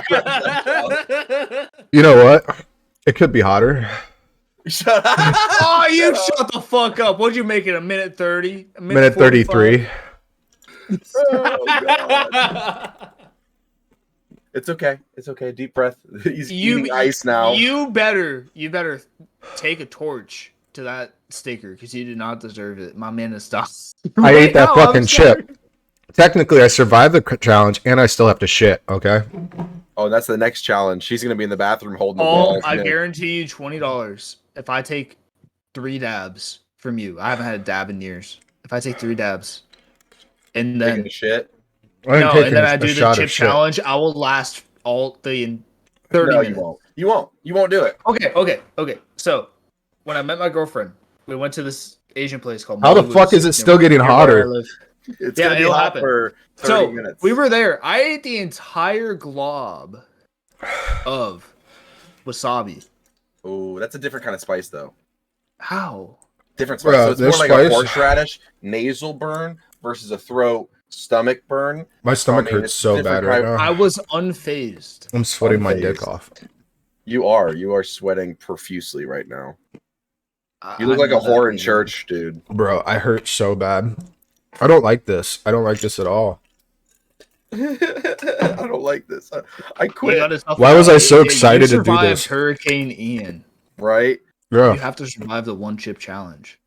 crush that challenge. You know what? It could be hotter. Shut up. Oh, you shut the fuck up. What'd you make it? A minute 30? A Minute 33. Oh, God. It's okay. It's okay. Deep breath. He's eating ice now. You better take a torch to that sticker because you did not deserve it. My man is stopped. I ate that fucking chip. Technically, I survived the challenge, and I still have to shit, okay? Oh, that's the next challenge. She's going to be in the bathroom holding the Oh, balls. I guarantee you $20 if I take 3 dabs from you. I haven't had a dab in years. If I take 3 dabs, and then Taking a shit. I ain't no, taking and then a I do the shot chip of shit. challenge, I will last all the 30 No, minutes. you won't. You won't do it. Okay. So, when I met my girlfriend, we went to this Asian place called How the Mollywood's fuck is it still getting near where I hotter? live. It's Yeah, going to be it'll hot happen. for 30 So, minutes. we were there. I ate the entire glob of wasabi. Oh, that's a different kind of spice, though. How? Different spice. Bro, So it's this more like a spice- horseradish nasal burn versus a throat stomach burn. My stomach I mean, hurts it's so different bad right kind- now. I was unfazed. I'm sweating my Unfazed. dick off. You are sweating profusely right now. You look I like know a whore that in feeling. church, dude. Bro, I hurt so bad. I don't like this. I don't like this at all. I don't like this. I You quit. gotta tough Why it was out. I so You excited to do survived this? Hurricane Ian. Right? You Yeah. have to survive the one chip challenge.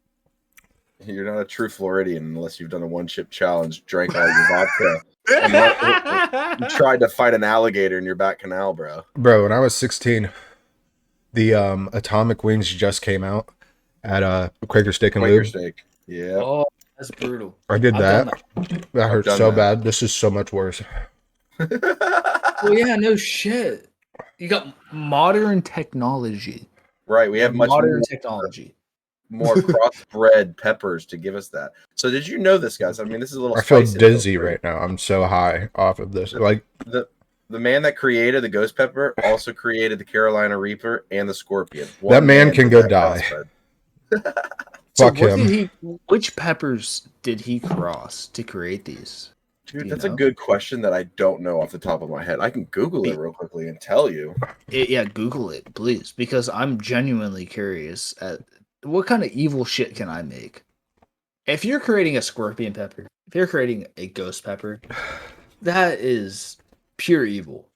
You're not a true Floridian unless you've done a one-chip challenge, drank all your vodka, and you tried to fight an alligator in your back canal, bro. Bro, when I was 16, the Atomic Wings just came out at Quaker Steak and Quaker Lube. steak. Yeah. Oh, that's brutal. I did I've that. done That hurt done so that. bad. This is so much worse. Oh yeah, no shit. You got modern technology. Right. We have much modern technology. more crossbred peppers to give us that. So did you know this, guys? I mean, this is a little I feel spicy, dizzy though, right now. I'm so high off of this. Like, The man that created the ghost pepper also created the Carolina Reaper and the Scorpion. That man can did go that die. crossbred. fuck what him. did which peppers did he cross to create these? Dude, Do you that's a know? good question that I don't know off the top of my head. I can Google it real quickly and tell you. Yeah, Google it, please, because I'm genuinely curious at what kind of evil shit can I make. If you're creating a scorpion pepper, if you're creating a ghost pepper, that is pure evil,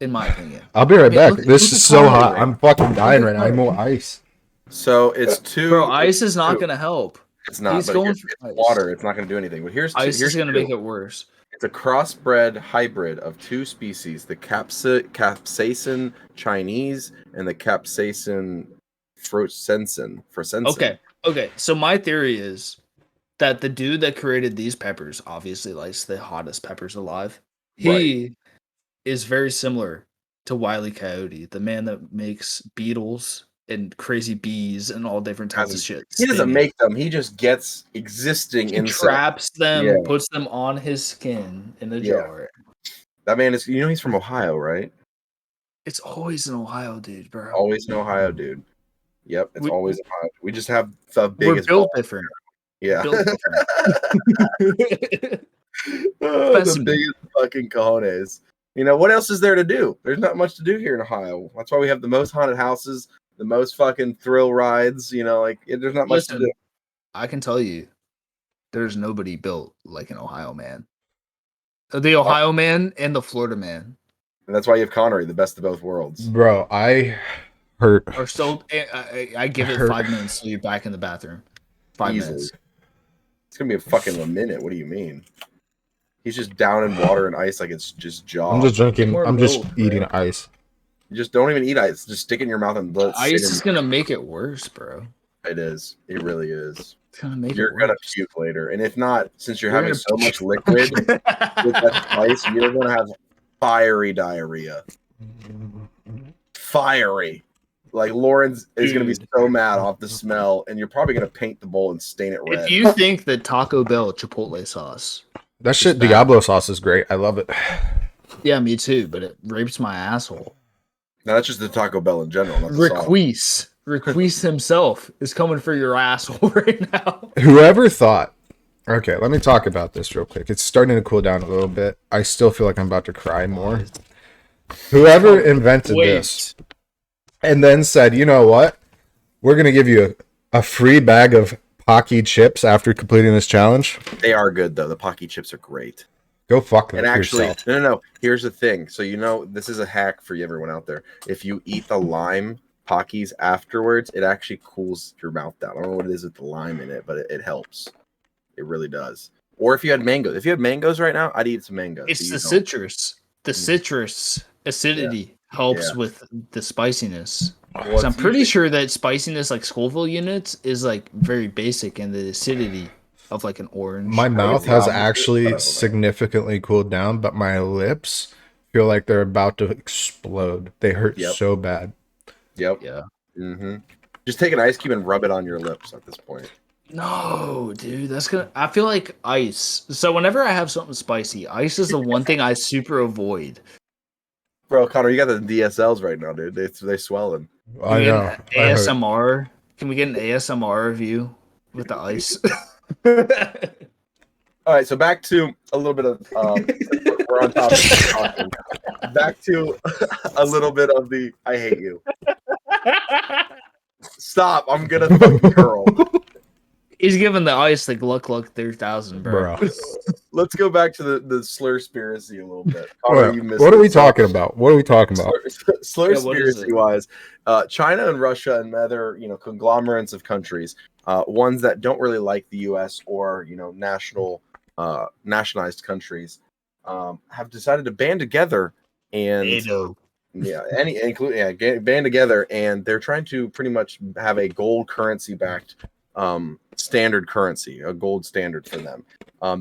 in my opinion. I'll be right mean, back. look- This look is at so Connery, hot. right? I'm fucking dying right now. I Connery. need more ice. So it's two. Bro, ice is not two. gonna help. It's not. he's But going it's for ice. water. It's not going to do anything. But here's Ice here's is gonna two. make it worse. It's a crossbred hybrid of two species: the capsaicin Chinese and the capsaicin frosensin. Okay. So my theory is that the dude that created these peppers obviously likes the hottest peppers alive. Right. He is very similar to Wile E. Coyote, the man that makes beetles and crazy bees and all different types of shit. He doesn't stinging. make them. He just gets existing He insects. traps them, Yeah. puts them on his skin in a Yeah. jar. That man is. He's from Ohio, right? It's always in Ohio, dude, bro. Always in Ohio, dude. Yep, it's We- always Ohio. We just have the We're biggest. built ball. different. Yeah. Built different. The Specimen. biggest fucking cojones. You know, what else is there to do? There's not much to do here in Ohio. That's why we have the most haunted houses, the most fucking thrill rides. You know, like there's not much to Listen, do. I can tell you, there's nobody built like an Ohio man. The Ohio man and the Florida man And that's why you have Connery, the best of both worlds. Bro, I hurt. are so. I give it 5 minutes till you're back in the bathroom. 5 Easily. minutes. It's gonna be a fucking a minute. What do you mean? He's just down in water and ice like it's just jaw. I'm just drinking. More I'm just milk, eating bro. ice. You just don't even eat ice. Just stick it in your mouth and let it sit Ice in- is gonna make it worse, bro. It is. It really is. It's gonna make You're it gonna worse. puke later, and if not, since you're You're having gonna so much liquid with that spice, you're gonna have fiery diarrhea. Fiery. Like Lawrence is gonna be Dude. so mad off the smell, and you're probably gonna paint the bowl and stain it red. If you think that Taco Bell Chipotle sauce, That shit, bad. Diablo sauce is great. I love it. yeah, me too, but it rapes my asshole. Now that's just the Taco Bell in general. Not the sauce. Requise himself is coming for your asshole right now. Whoever thought. Okay, let me talk about this real quick. It's starting to cool down a little bit. I still feel like I'm about to cry more. Whoever invented this and then said, you know what? We're going to give you a free bag of Pocky chips after completing this challenge. They are good though. The Pocky chips are great. Go fuck And actually, yourself. no. Here's the thing. So this is a hack for everyone out there. If you eat the lime Pockies afterwards, it actually cools your mouth down. I don't know what it is with the lime in it, but it helps. It really does. Or if you had mangoes. If you had mangoes right now, I'd eat some mangoes. It's So the you citrus. The citrus acidity helps Yeah. with the spiciness. Well, So I'm it's pretty usually- sure that spiciness, like Scoville units, is like very basic, and the acidity of like an orange. My mouth has opposite, but I actually don't know. significantly cooled down, but my lips feel like they're about to explode. They hurt Yep. so bad. Yep. Yeah. Mm-hmm. Just take an ice cube and rub it on your lips at this point. No, dude, that's gonna. I feel like ice. So whenever I have something spicy, ice is the one thing I super avoid. Bro, Connor, you got the DSLs right now, dude. They swelling. Can I we know. get an ASMR? Can we get an ASMR review with the ice? All right, so back to a little bit of we're on topic of talking. Back to a little bit of the I hate you. Stop! I'm gonna fucking curl. He's giving the ice the Gluck 3000, bro. Bro. Let's go back to the slurspiracy a little bit. Connor, What, you missed what are it. we So, talking about? What are we talking about? Slurspiracy Yeah, what is it? wise, China and Russia and other conglomerates of countries, ones that don't really like the U.S. or nationalized countries, have decided to band together and band together, and they're trying to pretty much have a gold currency backed standard currency, a gold standard for them.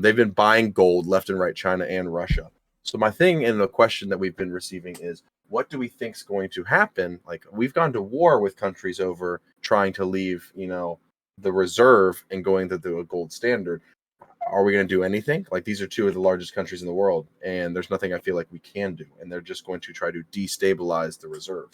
They've been buying gold left and right, China and Russia. So my thing and the question that we've been receiving is, what do we think is going to happen? Like, we've gone to war with countries over trying to leave, the reserve and going to a gold standard. Are we going to do anything? Like, these are two of the largest countries in the world, and there's nothing I feel like we can do. And they're just going to try to destabilize the reserve.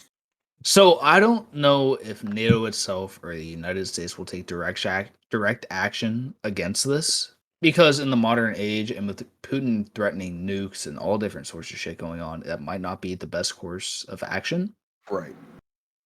So I don't know if NATO itself or the United States will take direct action against this, because in the modern age and with Putin threatening nukes and all different sorts of shit going on, that might not be the best course of action. Right.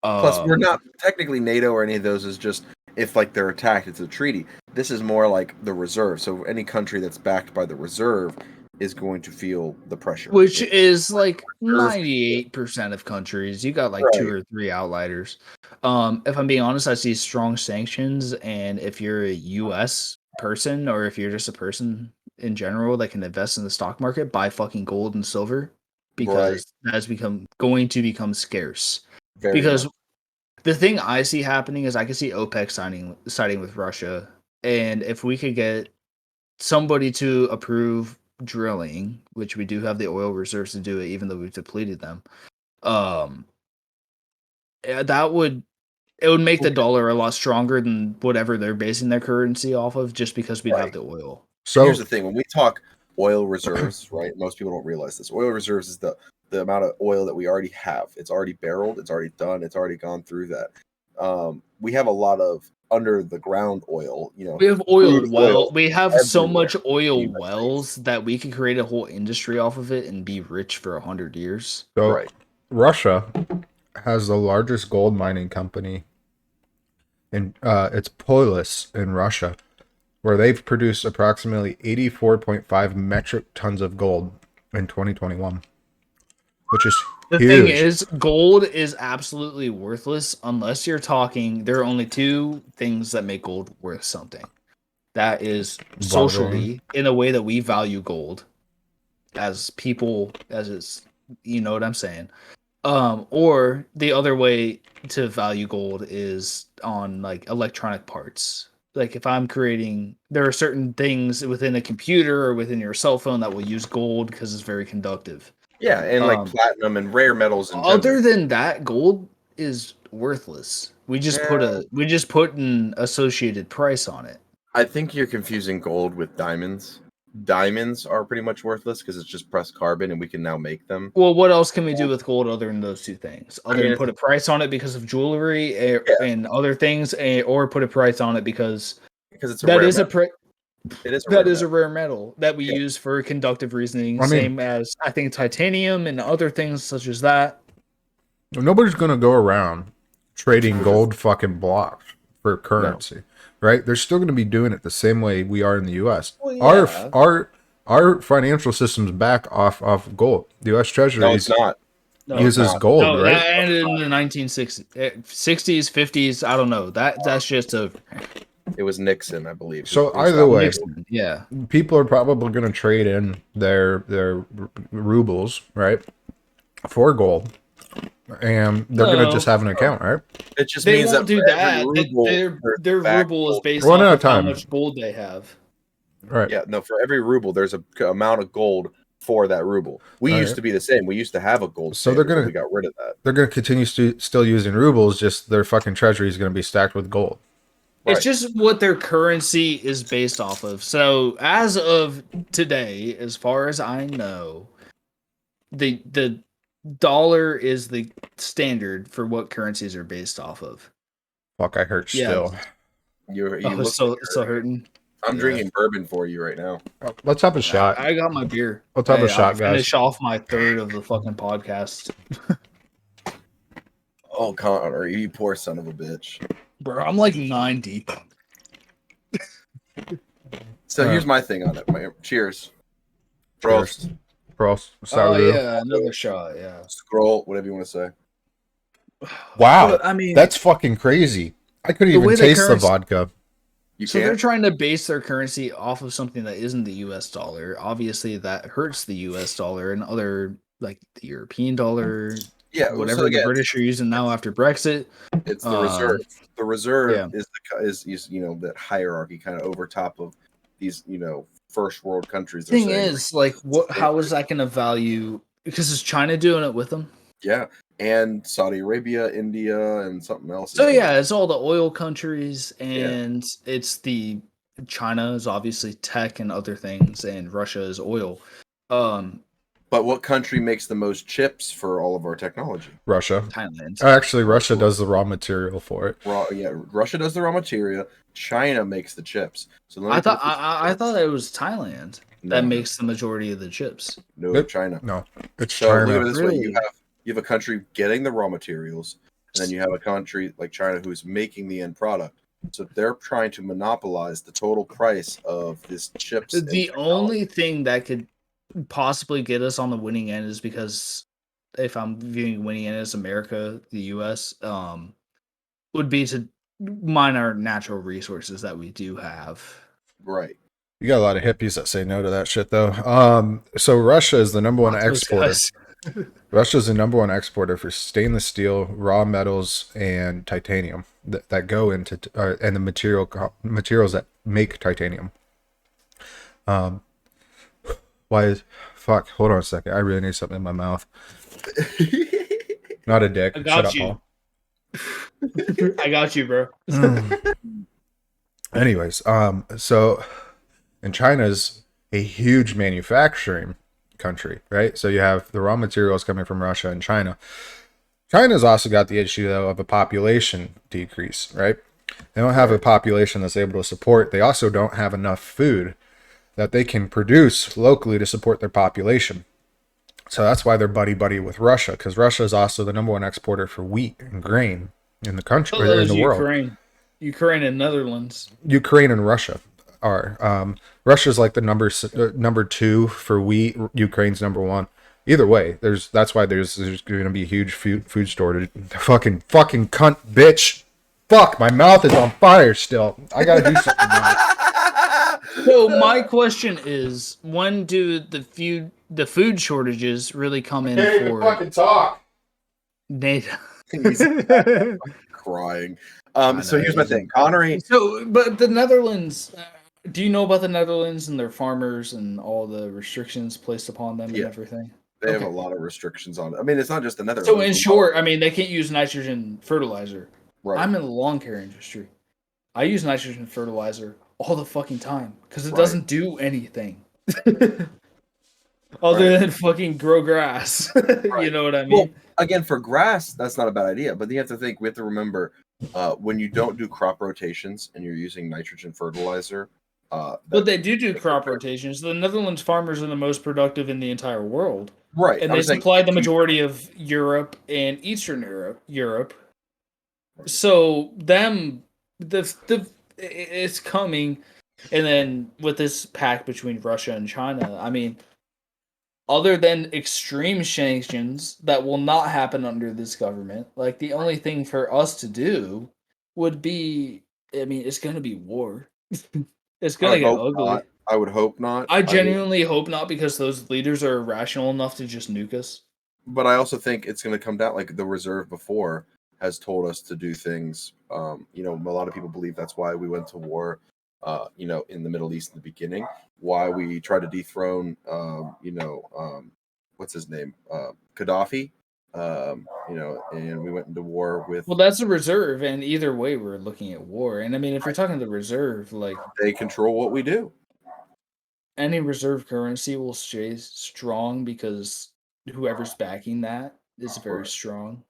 Plus, we're not technically NATO or any of those. Is just if like they're attacked, it's a treaty. This is more like the reserve. So any country that's backed by the reserve is going to feel the pressure, which is like 98% of countries. You got like Right. 2 or 3 outliers. If I'm being honest, I see strong sanctions, and if you're a US person or if you're just a person in general that can invest in the stock market buy fucking gold and silver because that has going to become scarce. Very Because much. the thing I see happening is I can see OPEC siding with Russia, and if we could get somebody to approve drilling, which we do have the oil reserves to do it, even though we've depleted them, that would make the dollar a lot stronger than whatever they're basing their currency off of, just because we'd have the oil. So Here's the thing: when we talk oil reserves, right? Most people don't realize this. Oil reserves is the amount of oil that we already have. It's already barreled. It's already done. It's already gone through that. We have a lot of under the ground oil. We have crude oil we have so everywhere much in the oil United wells that we could create a whole industry off of it and be rich for 100 years. So Right. Russia has the largest gold mining company, and it's Polis in Russia, where they've produced approximately 84.5 metric tons of gold in 2021, which is The huge. thing is, gold is absolutely worthless unless you're talking. There are only two things that make gold worth something. That is socially, in a way that we value gold as people, as it's, you know what I'm saying. Or the other way to value gold is on like electronic parts. Like if I'm creating, there are certain things within a computer or within your cell phone that will use gold because it's very conductive. Yeah, and like platinum and rare metals in Other general. than that, gold is worthless. We just put an associated price on it. I think you're confusing gold with diamonds. Diamonds are pretty much worthless because it's just pressed carbon, and we can now make them. Well, what else can we do with gold other than those two things? Other mean, than put a price on it because of jewelry and other things, or put a price on it because it's a that rare is metal. It is a rare metal. a rare metal that we use for conductive reasoning. I mean- Same as I think titanium and other things such as that. Nobody's gonna go around trading gold fucking blocks for currency, right? They're still gonna be doing it the same way we are in the U.S. Well, yeah. Our financial system's back off gold. The U.S. Treasury No, it's not. uses gold, right? That ended in the 1960s, 60s, 50s. I don't know. That's just a. It was Nixon, I believe. So who either stopped way, Nixon, yeah. people are probably going to trade in their rubles, right, for gold, and they're going to just have an account, right? It just They means won't that do for every that. ruble, Their back ruble is gold. based One off at a of how time. much gold they have. Right. Yeah, no, for every ruble, there's a amount of gold for that ruble. We All used right. to be the same. We used to have a gold So they're standard, but gonna- we got rid of that. They're going to continue still using rubles. Just their fucking treasury is going to be stacked with gold. It's Right. just what their currency is based off of. So as of today, as far as I know, the dollar is the standard for what currencies are based off of. Fuck, I hurt Yeah. still. You Oh, look so like hurting. I'm Yeah. drinking bourbon for you right now. Let's have a shot. I got my beer. Let's have a I'll shot, guys. finish off my third of the fucking podcast. Oh, Connor, you poor son of a bitch. Bro, I'm like 9 deep. So here's my thing on it. Cheers. Prost. Prost. Oh Salud. yeah, another shot. Yeah. Scroll, whatever you want to say. Wow, But, I mean, that's fucking crazy. I couldn't The way even the taste the currency- vodka. You so they're can't. trying to base their currency off of something that isn't the U.S. dollar. Obviously, that hurts the U.S. dollar and other like the European dollar, Yeah, whatever so the again, British are using now after Brexit. it's the reserve. The reserve yeah. is that hierarchy kind of over top of these first world countries. Thing is, like, what? How is that going to value? Because is China doing it with them? Yeah, and Saudi Arabia, India, and something else. So yeah, it's all the oil countries, and it's the China is obviously tech and other things, and Russia is oil. But what country makes the most chips for all of our technology? Russia. Thailand. Actually, Russia does the raw material for it. Russia does the raw material. China makes the chips. So I thought it was Thailand that No. makes the majority of the chips. No, Yep. China. No, it's So China. look at it this way: Really? you have a country getting the raw materials, and then you have a country like China who's making the end product. So they're trying to monopolize the total price of this chips. and The technology. only thing that could possibly get us on the winning end is because if I'm viewing winning end as America, the US, would be to mine our natural resources that we do have. Right. You got a lot of hippies that say no to that shit, though. So Russia is the number one Those exporter. guys. Russia is the number one exporter for stainless steel, raw metals, and titanium that go into and the materials that make titanium. Why is fuck? Hold on a second. I really need something in my mouth. Not a dick. I Shut got up, you. Paul. I got you, bro. Anyways, so and China's a huge manufacturing country, right? So you have the raw materials coming from Russia and China. China's also got the issue though of a population decrease, right? They don't have a population that's able to support. They also don't have enough food that they can produce locally to support their population. So that's why they're buddy with Russia, because Russia is also the number one exporter for wheat and grain in the country or in the world. Ukraine and Netherlands. Ukraine and Russia are. Russia's like the number two for wheat. Ukraine's number one. Either way, that's why there's going to be a huge food shortage. Fucking cunt bitch. Fuck, my mouth is on fire still. I gotta do something now. So my question is, when do the food shortages really come in for fucking talk. NATO? He's crying. So here's my thing, Connery. So, but the Netherlands. Do you know about the Netherlands and their farmers and all the restrictions placed upon them and everything? They have a lot of restrictions on it. I mean, it's not just the Netherlands. So in short, I mean, they can't use nitrogen fertilizer. Right. I'm in the lawn care industry. I use nitrogen fertilizer all the fucking time because it doesn't do anything other than fucking grow grass. You know what I mean? Well, again, for grass, that's not a bad idea. But you have to think, we have to remember, when you don't do crop rotations and you're using nitrogen fertilizer. But they do crop rotations. The Netherlands farmers are the most productive in the entire world. Right. And they supply the majority of Europe and Eastern Europe. So it's coming, and then with this pact between Russia and China, I mean, other than extreme sanctions that will not happen under this government, like the only thing for us to do would be, I mean, it's going to be war. It's going to get ugly. Not. I would hope not. I genuinely hope not, because those leaders are irrational enough to just nuke us. But I also think it's going to come down, like the reserve before has told us to do things. A lot of people believe that's why we went to war, in the Middle East in the beginning, why we tried to dethrone, what's his name? Gaddafi, and we went into war with. Well, that's a reserve, and either way, we're looking at war. And I mean, if you're talking the reserve, like, they control what we do. Any reserve currency will stay strong because whoever's backing that is very strong.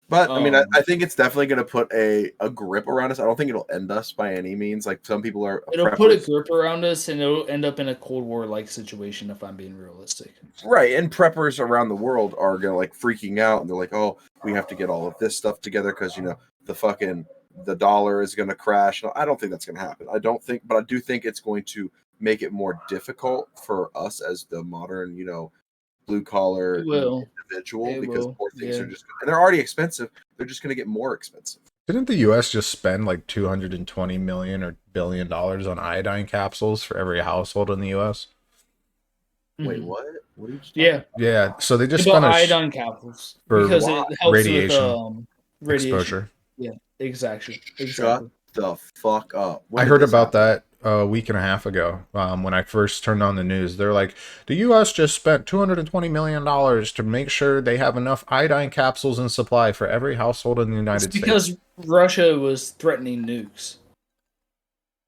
But I mean, I think it's definitely going to put a grip around us. I don't think it'll end us by any means. Like, some people are. It'll put a grip around us, and it'll end up in a Cold War-like situation, if I'm being realistic. Right, and preppers around the world are going to, like, freaking out, and they're like, oh, we have to get all of this stuff together because, the dollar is going to crash. I don't think that's going to happen. But I do think it's going to make it more difficult for us as the modern, blue collar individual, because more things are just, and they're already expensive. They're just going to get more expensive. Didn't the U.S. just spend like $220 million or $1 billion on iodine capsules for every household in the U.S.? Wait, what? What are you yeah. So they just spent iodine capsules for because it helps radiation exposure. Yeah, exactly. Shut the fuck up. I heard about that a week and a half ago when I first turned on the news. They're like, the U.S. just spent $220 million to make sure they have enough iodine capsules in supply for every household in the United States. Because Russia was threatening nukes.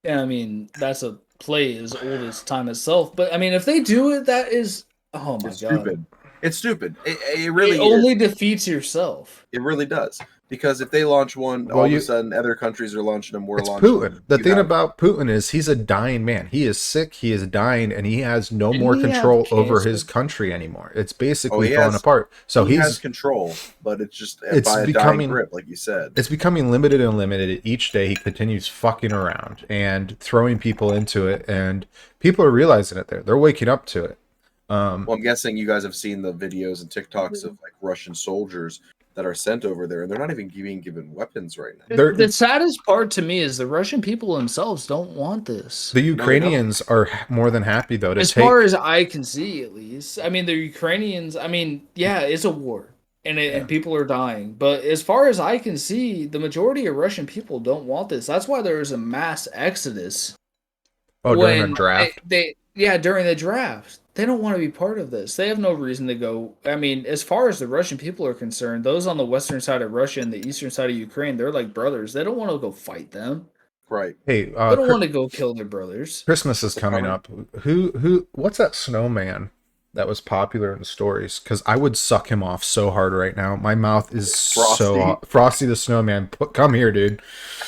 And I mean, that's a play as old as time itself. But I mean, if they do it, that is, oh my god, stupid. It's stupid. It really only defeats yourself. It really does. Because if they launch one, all of a sudden other countries are launching them. We're launching Putin. The thing about Putin is he's a dying man. He is sick. He is dying, and he has no more control over his country anymore. It's basically falling apart. So he has control, but it's by a dying grip, like you said. It's becoming limited and limited. Each day he continues fucking around and throwing people into it, and people are realizing it. They're waking up to it. Well, I'm guessing you guys have seen the videos and TikToks of like Russian soldiers that are sent over there, and they're not even being given weapons right now. The saddest part to me is the Russian people themselves don't want this. The Ukrainians are more than happy though to As take. far as I can see, at least. I mean, the Ukrainians. I mean, yeah, it's a war, and people are dying. But as far as I can see, the majority of Russian people don't want this. That's why there was a mass exodus. During the draft. During the draft. They don't want to be part of this. They have no reason to go. I mean, as far as the Russian people are concerned, those on the western side of Russia and the eastern side of Ukraine, they're like brothers. They don't want to go fight them. Right. Hey, They don't want to go kill their brothers. Christmas is coming up. What's that snowman that was popular in stories? Because I would suck him off so hard right now. My mouth is so Frosty the Snowman. Come here, dude.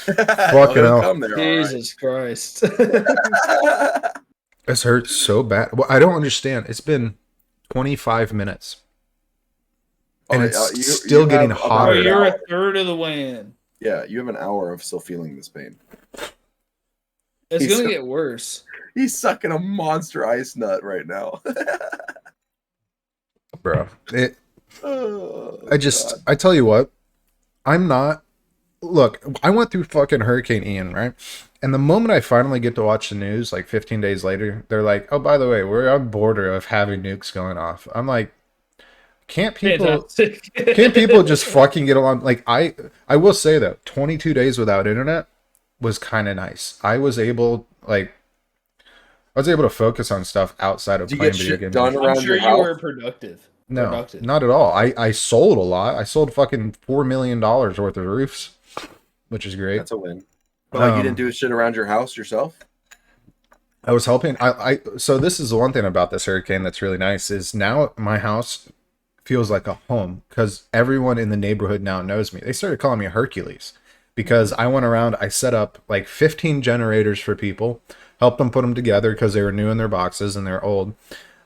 Fucking hell. Come there, Jesus Christ. This hurts so bad. Well, I don't understand. It's been 25 minutes. And it's still getting hotter. You're a third of the way in. Yeah, you have an hour of still feeling this pain. It's going to get worse. He's sucking a monster ice nut right now. Bro. I tell you what. Look, I went through fucking Hurricane Ian, right? And the moment I finally get to watch the news, like 15 days later, they're like, oh, by the way, we're on border of having nukes going off. I'm like, can't people just fucking get along? Like, I will say though, 22 days without internet was kind of nice. I was able to focus on stuff outside of playing video games. I'm sure you were productive. No, not at all. I sold a lot. I sold fucking $4 million worth of roofs, which is great. That's a win. But you didn't do shit around your house yourself? I was helping. So this is the one thing about this hurricane that's really nice is now my house feels like a home because everyone in the neighborhood now knows me. They started calling me Hercules because I went around, I set up like 15 generators for people, helped them put them together because they were new in their boxes and they're old.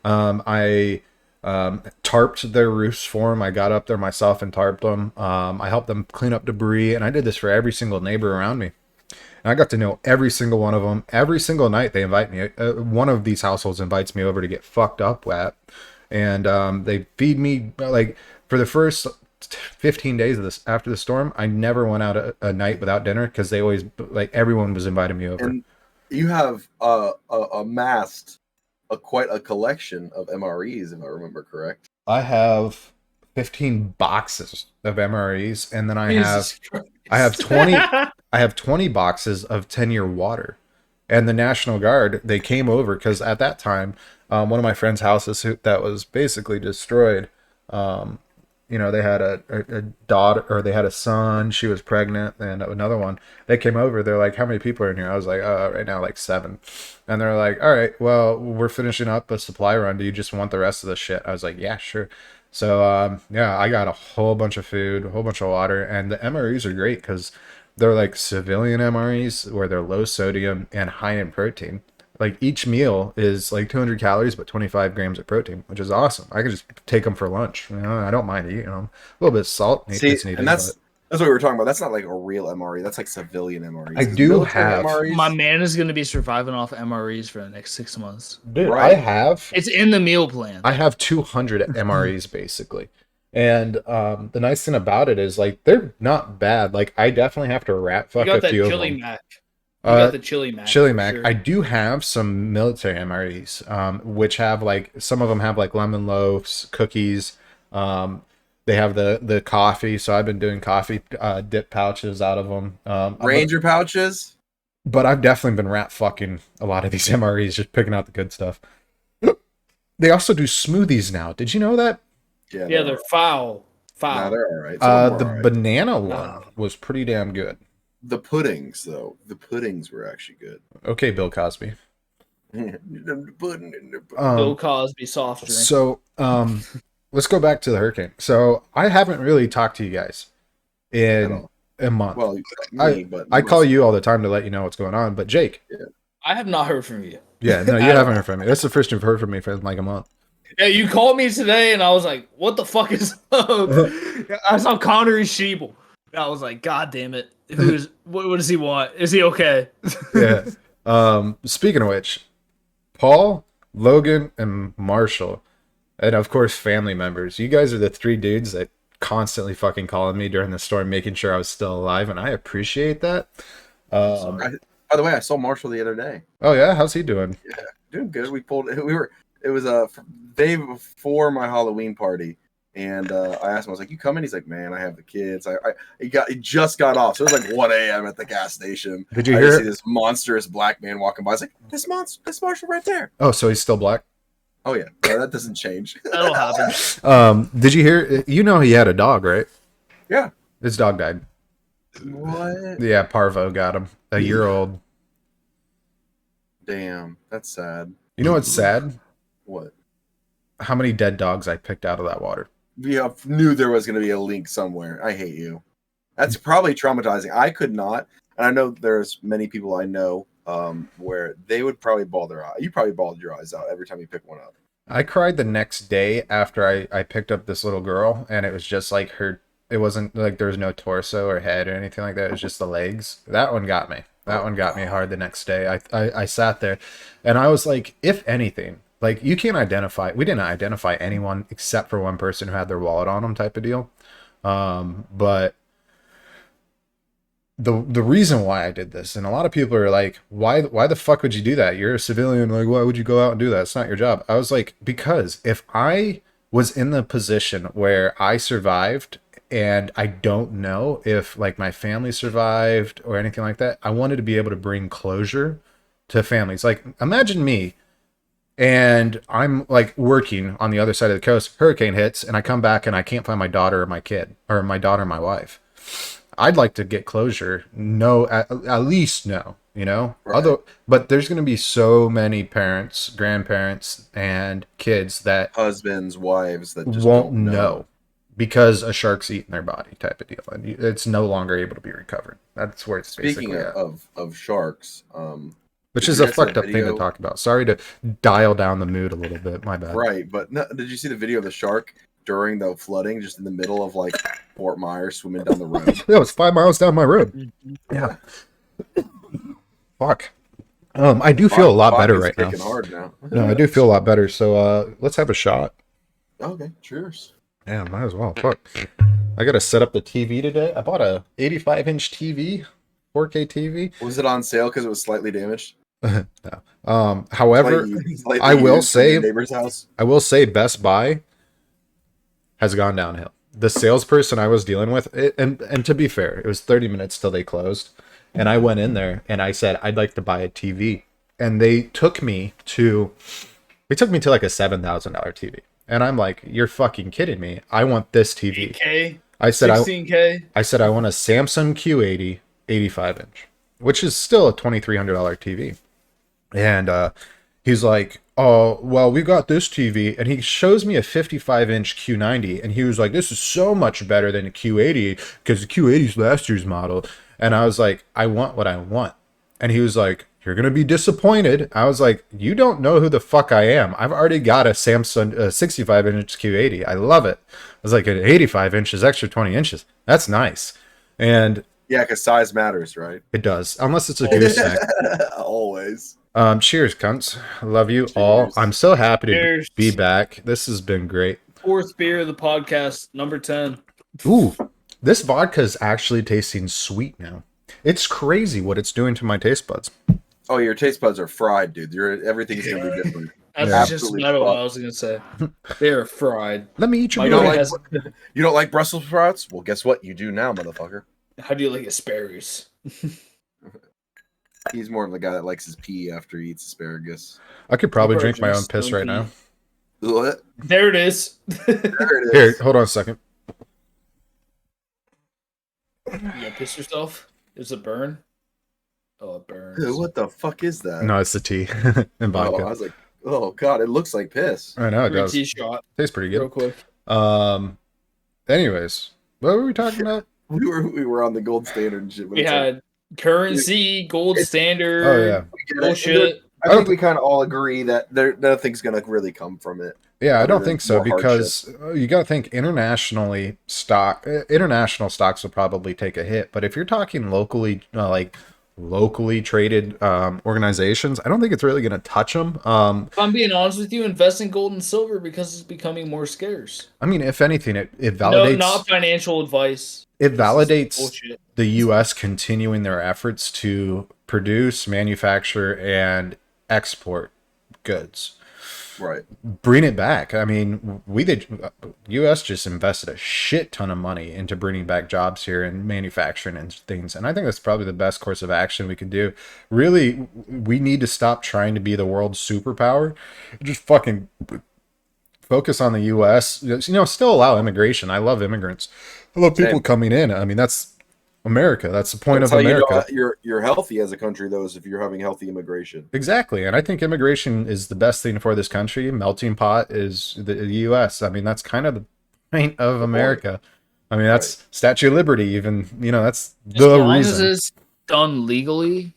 I tarped their roofs for them. I got up there myself and tarped them. I helped them clean up debris, and I did this for every single neighbor around me. And I got to know every single one of them. Every single night they invite me. One of these households invites me over to get fucked up at. And they feed me, like, for the first 15 days of this after the storm, I never went out a night without dinner because they always, like, everyone was inviting me over. And you have amassed quite a collection of MREs, if I remember correct. I have 15 boxes of MREs, and then I have 20 boxes of 10-year water. And the National Guard, they came over because at that time, one of my friend's houses that was basically destroyed. They had a daughter, or they had a son. She was pregnant, and another one. They came over. They're like, "How many people are in here?" I was like, "Right now, like 7." And they're like, "All right, well, we're finishing up a supply run. Do you just want the rest of the shit?" I was like, "Yeah, sure." So I got a whole bunch of food, a whole bunch of water, and the MREs are great because they're like civilian MREs where they're low sodium and high in protein. Like each meal is like 200 calories, but 25 grams of protein, which is awesome. I could just take them for lunch. I don't mind eating them. A little bit of salt. And that's what we were talking about. That's not like a real MRE. That's like civilian MREs. I do have. MREs, my man is going to be surviving off MREs for the next 6 months. Dude, right. It's in the meal plan. I have 200 MREs basically. And the nice thing about it is like they're not bad. Like I definitely have to rat fuck a few of them. You got the Chili Mac. Chili Mac. Sure. I do have some military MREs, which have like some of them have like lemon loaves, cookies. They have the coffee, so I've been doing coffee dip pouches out of them. Ranger pouches. But I've definitely been rat fucking a lot of these MREs, just picking out the good stuff. They also do smoothies now. Did you know that? Yeah, they're foul. Nah, they're all right. The banana one was pretty damn good. The puddings, though. The puddings were actually good. Okay, Bill Cosby. Bill Cosby soft drink. So, let's go back to the hurricane. So, I haven't really talked to you guys in a month. Well, I call you all the time to let you know what's going on. But Jake, I have not heard from you. Yeah, no, you haven't heard from me. That's the first you've heard from me for like a month. Yeah, you called me today, and I was like, "What the fuck is up?" I saw Connery Sheeble. I was like, "God damn it! What does he want? Is he okay?" Yeah. Speaking of which, Paul, Logan, and Marshall, and of course family members. You guys are the 3 dudes that constantly fucking calling me during the storm, making sure I was still alive, and I appreciate that. By the way, I saw Marshall the other day. Oh yeah, how's he doing? Doing good. It was a day before my Halloween party, and I asked him, I was like, "You coming?" He's like, "Man, I have the kids." He just got off, so it was like 1 a.m. at the gas station. Did you I hear just see this monstrous black man walking by. I was like, "This Marshall right there." Oh, so he's still black. Oh yeah, no, that doesn't change. That'll happen. Did you hear? You know he had a dog, right? Yeah. His dog died. What? Yeah, Parvo got him. A year old. Damn, that's sad. You know what's sad? What? How many dead dogs I picked out of that water. Yeah, knew there was going to be a link somewhere. I hate you. That's probably traumatizing. I could not, and I know there's many people I know where they would probably bawl their eye. You probably bawled your eyes out every time you pick one up. I cried the next day after I picked up this little girl, and it was just like her. It wasn't like there was no torso or head or anything like that. It was just the legs. That one got me. That one got me hard the next day. I sat there, and I was like, if anything, like you can't identify. We didn't identify anyone except for one person who had their wallet on them, type of deal. But the reason why I did this, and a lot of people are like, why the fuck would you do that? You're a civilian. Like, why would you go out and do that? It's not your job. I was like, because if I was in the position where I survived and I don't know if like my family survived or anything like that, I wanted to be able to bring closure to families. Like, imagine me and I'm like working on the other side of the coast, hurricane hits, and I come back and I can't find my daughter or my kid, or my daughter and my wife. I'd like to get closure. No, at least no, you know? Right. But there's going to be so many parents, grandparents, and kids that Husbands, wives that just won't don't know because a shark's eating their body, type of deal. And it's no longer able to be recovered. That's where it's Speaking basically at. of sharks, Which did is you a guys see that fucked up thing to video? talk about. Sorry to dial down the mood a little bit. My bad. right? But no, did you see the video of the shark during the flooding, just in the middle of like Fort Myers, swimming down the road? That was 5 miles down my road. Yeah. Fuck. I do feel a lot better right now. Hard now. No, I do feel a lot better. So let's have a shot. Okay, cheers. Yeah, might as well. Fuck. I gotta set up the TV today. I bought a 85-inch TV, 4K TV. Was it on sale because it was slightly damaged? No. However, Slightly I will used from your say, neighbor's house. I will say, Best Buy has gone downhill. The salesperson I was dealing with, and to be fair, it was 30 minutes till they closed, and I went in there and I said I'd like to buy a TV, and they took me to like a $7,000 TV, and I'm like, you're fucking kidding me! I want this TV. 8K, I said 16K. I said I want a Samsung Q80 85-inch, which is still a $2,300 TV. And he's like, oh, well, we got this TV. And he shows me a 55-inch Q90. And he was like, this is so much better than a Q80 because the Q80 is last year's model. And I was like, I want what I want. And he was like, you're going to be disappointed. I was like, you don't know who the fuck I am. I've already got a Samsung 65-inch Q80. I love it. I was like, an 85 inches, extra 20 inches. That's nice. And Yeah, because size matters, right? it does, unless it's a gooseneck. Always. Cheers, cunts. I love you all. I'm so happy to Cheers. be back. This has been great. Fourth beer of the podcast, number 10. Ooh, this vodka is actually tasting sweet now. It's crazy what it's doing to my taste buds. Oh, your taste buds are fried, dude. Everything's gonna be different. That's Yeah. just Absolutely not what fucked. I was going to say. They're fried. Let me eat your My meal. dog like- has, You don't like Brussels sprouts? Well, guess what? You do now, motherfucker. how do you like asparagus? He's more of the guy that likes his pee after he eats asparagus. I could probably Prefer drink my own just piss right now. What? There it is. There it Here, is. hold on a second. You gonna piss yourself? Does it burn? Oh, it burns. Ew, what the fuck is that? No, it's the tea and Oh, I vodka. was like, oh god, it looks like piss. I know it Free does. tea shot, Tastes pretty real good. quick. Anyways, what were we talking about? We were on the gold standard and shit. But We it's like, had currency, gold standard. Oh yeah, we get it. Bullshit. I think we kind of all agree that nothing's gonna really come from it. yeah. I don't Other think than so more because you got to think international stocks will probably take a hit. But if you're talking locally, like locally traded organizations, I don't think it's really going to touch them. If I'm being honest with you, invest in gold and silver because it's becoming more scarce. I mean, if anything, it No, validates not financial advice. it This is validates bullshit. the U.S. continuing their efforts to produce, manufacture, and export goods. Right. Bring it back. I mean, the U.S. just invested a shit ton of money into bringing back jobs here and manufacturing and things, and I think that's probably the best course of action we can do. Really, we need to stop trying to be the world's superpower. Just fucking focus on the U.S. Still allow immigration. I love immigrants. I love people Same. coming in. I mean, that's America. That's the point That's of how you know America. you're healthy as a country, though, is if you're having healthy immigration. Exactly. And I think immigration is the best thing for this country. Melting pot is the U.S. I mean, that's kind of the point of America. I mean, that's Statue of Liberty, even, that's As the long as reason. it's done legally,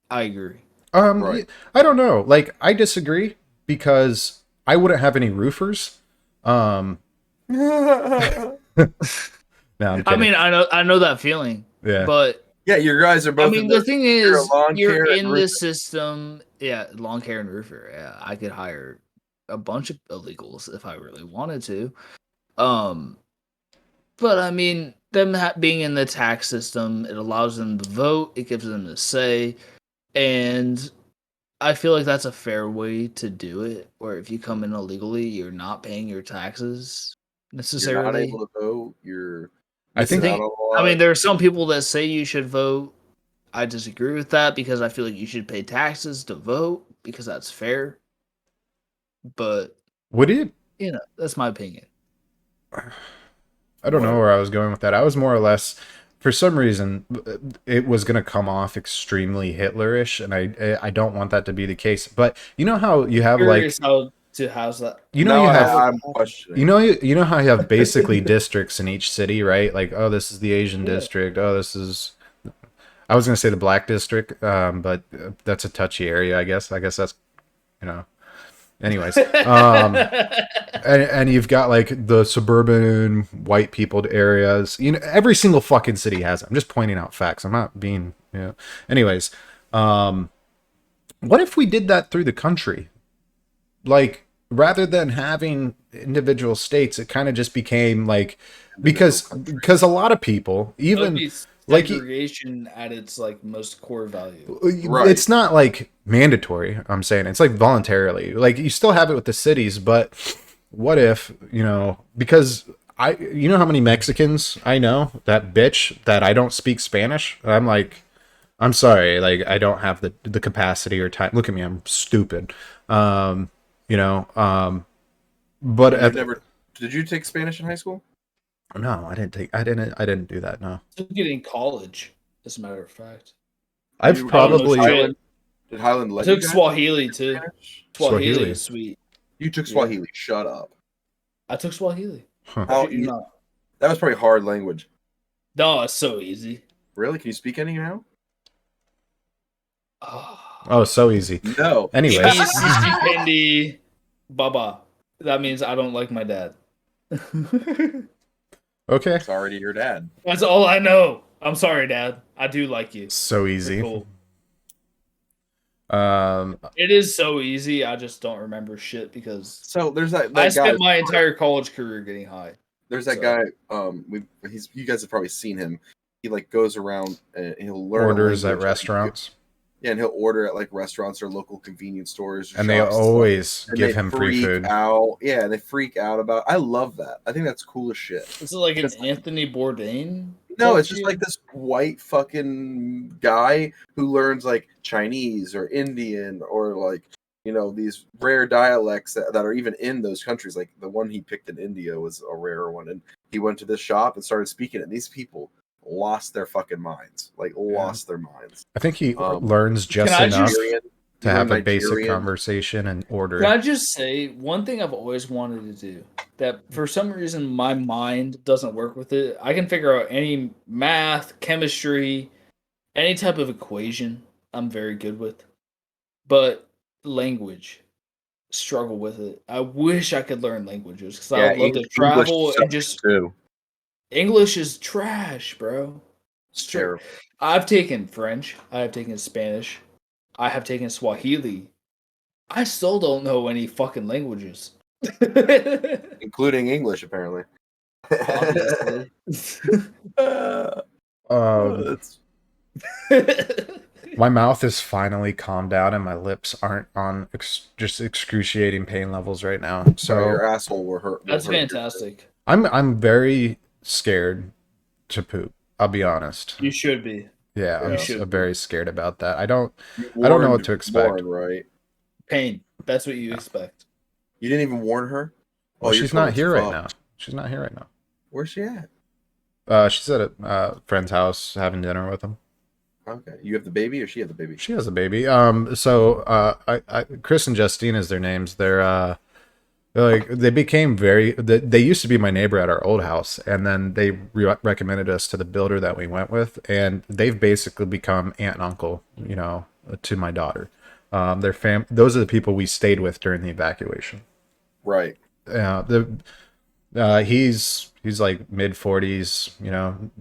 I agree. Right. I don't know. Like, I disagree because I wouldn't have any roofers. No, I'm I kidding. mean, I know that feeling, Yeah. but Yeah, you guys are both. I mean, in the this. thing You're a is, lawn you're care and in roofer. this system. Yeah, lawn care and roofer. Yeah, I could hire a bunch of illegals if I really wanted to. But I mean, them being in the tax system, it allows them to vote. It gives them a say, and I feel like that's a fair way to do it. Where if you come in illegally, you're not paying your taxes You're necessarily. not able to vote. You're I missing think- out on a I lot. mean, there are some people that say you should vote. I disagree with that because I feel like you should pay taxes to vote because that's fair. But Would it? that's my opinion. I don't know where I was going with that. I was more or less, for some reason, it was going to come off extremely Hitlerish, and I don't want that to be the case. But you know how you have Curious how to house that. I'm questioning. you know how you have basically districts in each city, right? Like, oh, this is the Asian district. Oh, this is. I was going to say the black district, but that's a touchy area, I guess. I guess that's, anyways. And you've got like the suburban white peopled areas. Every single fucking city has it. I'm just pointing out facts. I'm not being, Anyways, what if we did that through the country? Like, rather than having individual states, it kind of just became like, because a lot of people, even like segregation at its like most core value. it's not like mandatory. I'm saying it's like voluntarily. Like, you still have it with the cities, but what if because you know how many Mexicans I know that bitch that I don't speak Spanish? I'm like, I'm sorry, like I don't have the capacity or time. Look at me, I'm stupid. But Did you take Spanish in high school? No, I didn't do that. No. I took it in college, as a matter of fact. I've probably Did Highland let I you took guys Swahili take too. Spanish? Swahili is sweet. You took Swahili. Shut up. I took Swahili. How that was probably hard language. No, it's so easy. Really? Can you speak any now? Oh, so easy. No. Anyways. Pendi, Baba. That means I don't like my dad. Okay. Sorry to your dad. That's all I know. I'm sorry, Dad. I do like you. So easy. You're cool. It is so easy. I just don't remember shit because there's that I guy, spent my entire college career getting high. There's that guy. You guys have probably seen him. He like goes around and he'll learn orders at restaurants. Yeah, and he'll order at like restaurants or local convenience stores. And they always give him free food. Yeah, they freak out about. I love that. I think that's cool as shit. Is it like an Anthony Bourdain? No, it's just like this white fucking guy who learns like Chinese or Indian or like these rare dialects that are even in those countries. Like the one he picked in India was a rare one, and he went to this shop and started speaking it. And these people lost their fucking minds. Lost their minds. I think he learns just enough to have a basic conversation and order. Can I just say one thing I've always wanted to do that for some reason my mind doesn't work with it? I can figure out any math, chemistry, any type of equation I'm very good with. But language, struggle with it. I wish I could learn languages because I would love to travel and just... Too. English is trash, bro. Straight. Terrible. I've taken French. I have taken Spanish. I have taken Swahili. I still don't know any fucking languages. Including English, apparently. Obviously. That's- My mouth is finally calmed down, and my lips aren't on just excruciating pain levels right now. Sorry, your So asshole will hurt. That's will hurt your- fantastic. I'm very scared to poop. I'll be honest. You should be. Yeah, You should I'm be. very scared about that. I don't know warned what to expect. Lauren, right? Pain. That's what you expect. You didn't even warn her? Well, you're she's not totally here right fucked. now. She's not here right now. Where's she at? She's at a friend's house having dinner with him. Okay. You have the baby or she had the baby? She has a baby. Chris and Justine is their names. They're like they became they used to be my neighbor at our old house, and then they recommended us to the builder that we went with, and they've basically become aunt and uncle, to my daughter. Those are the people we stayed with during the evacuation. Right. He's like mid 40s,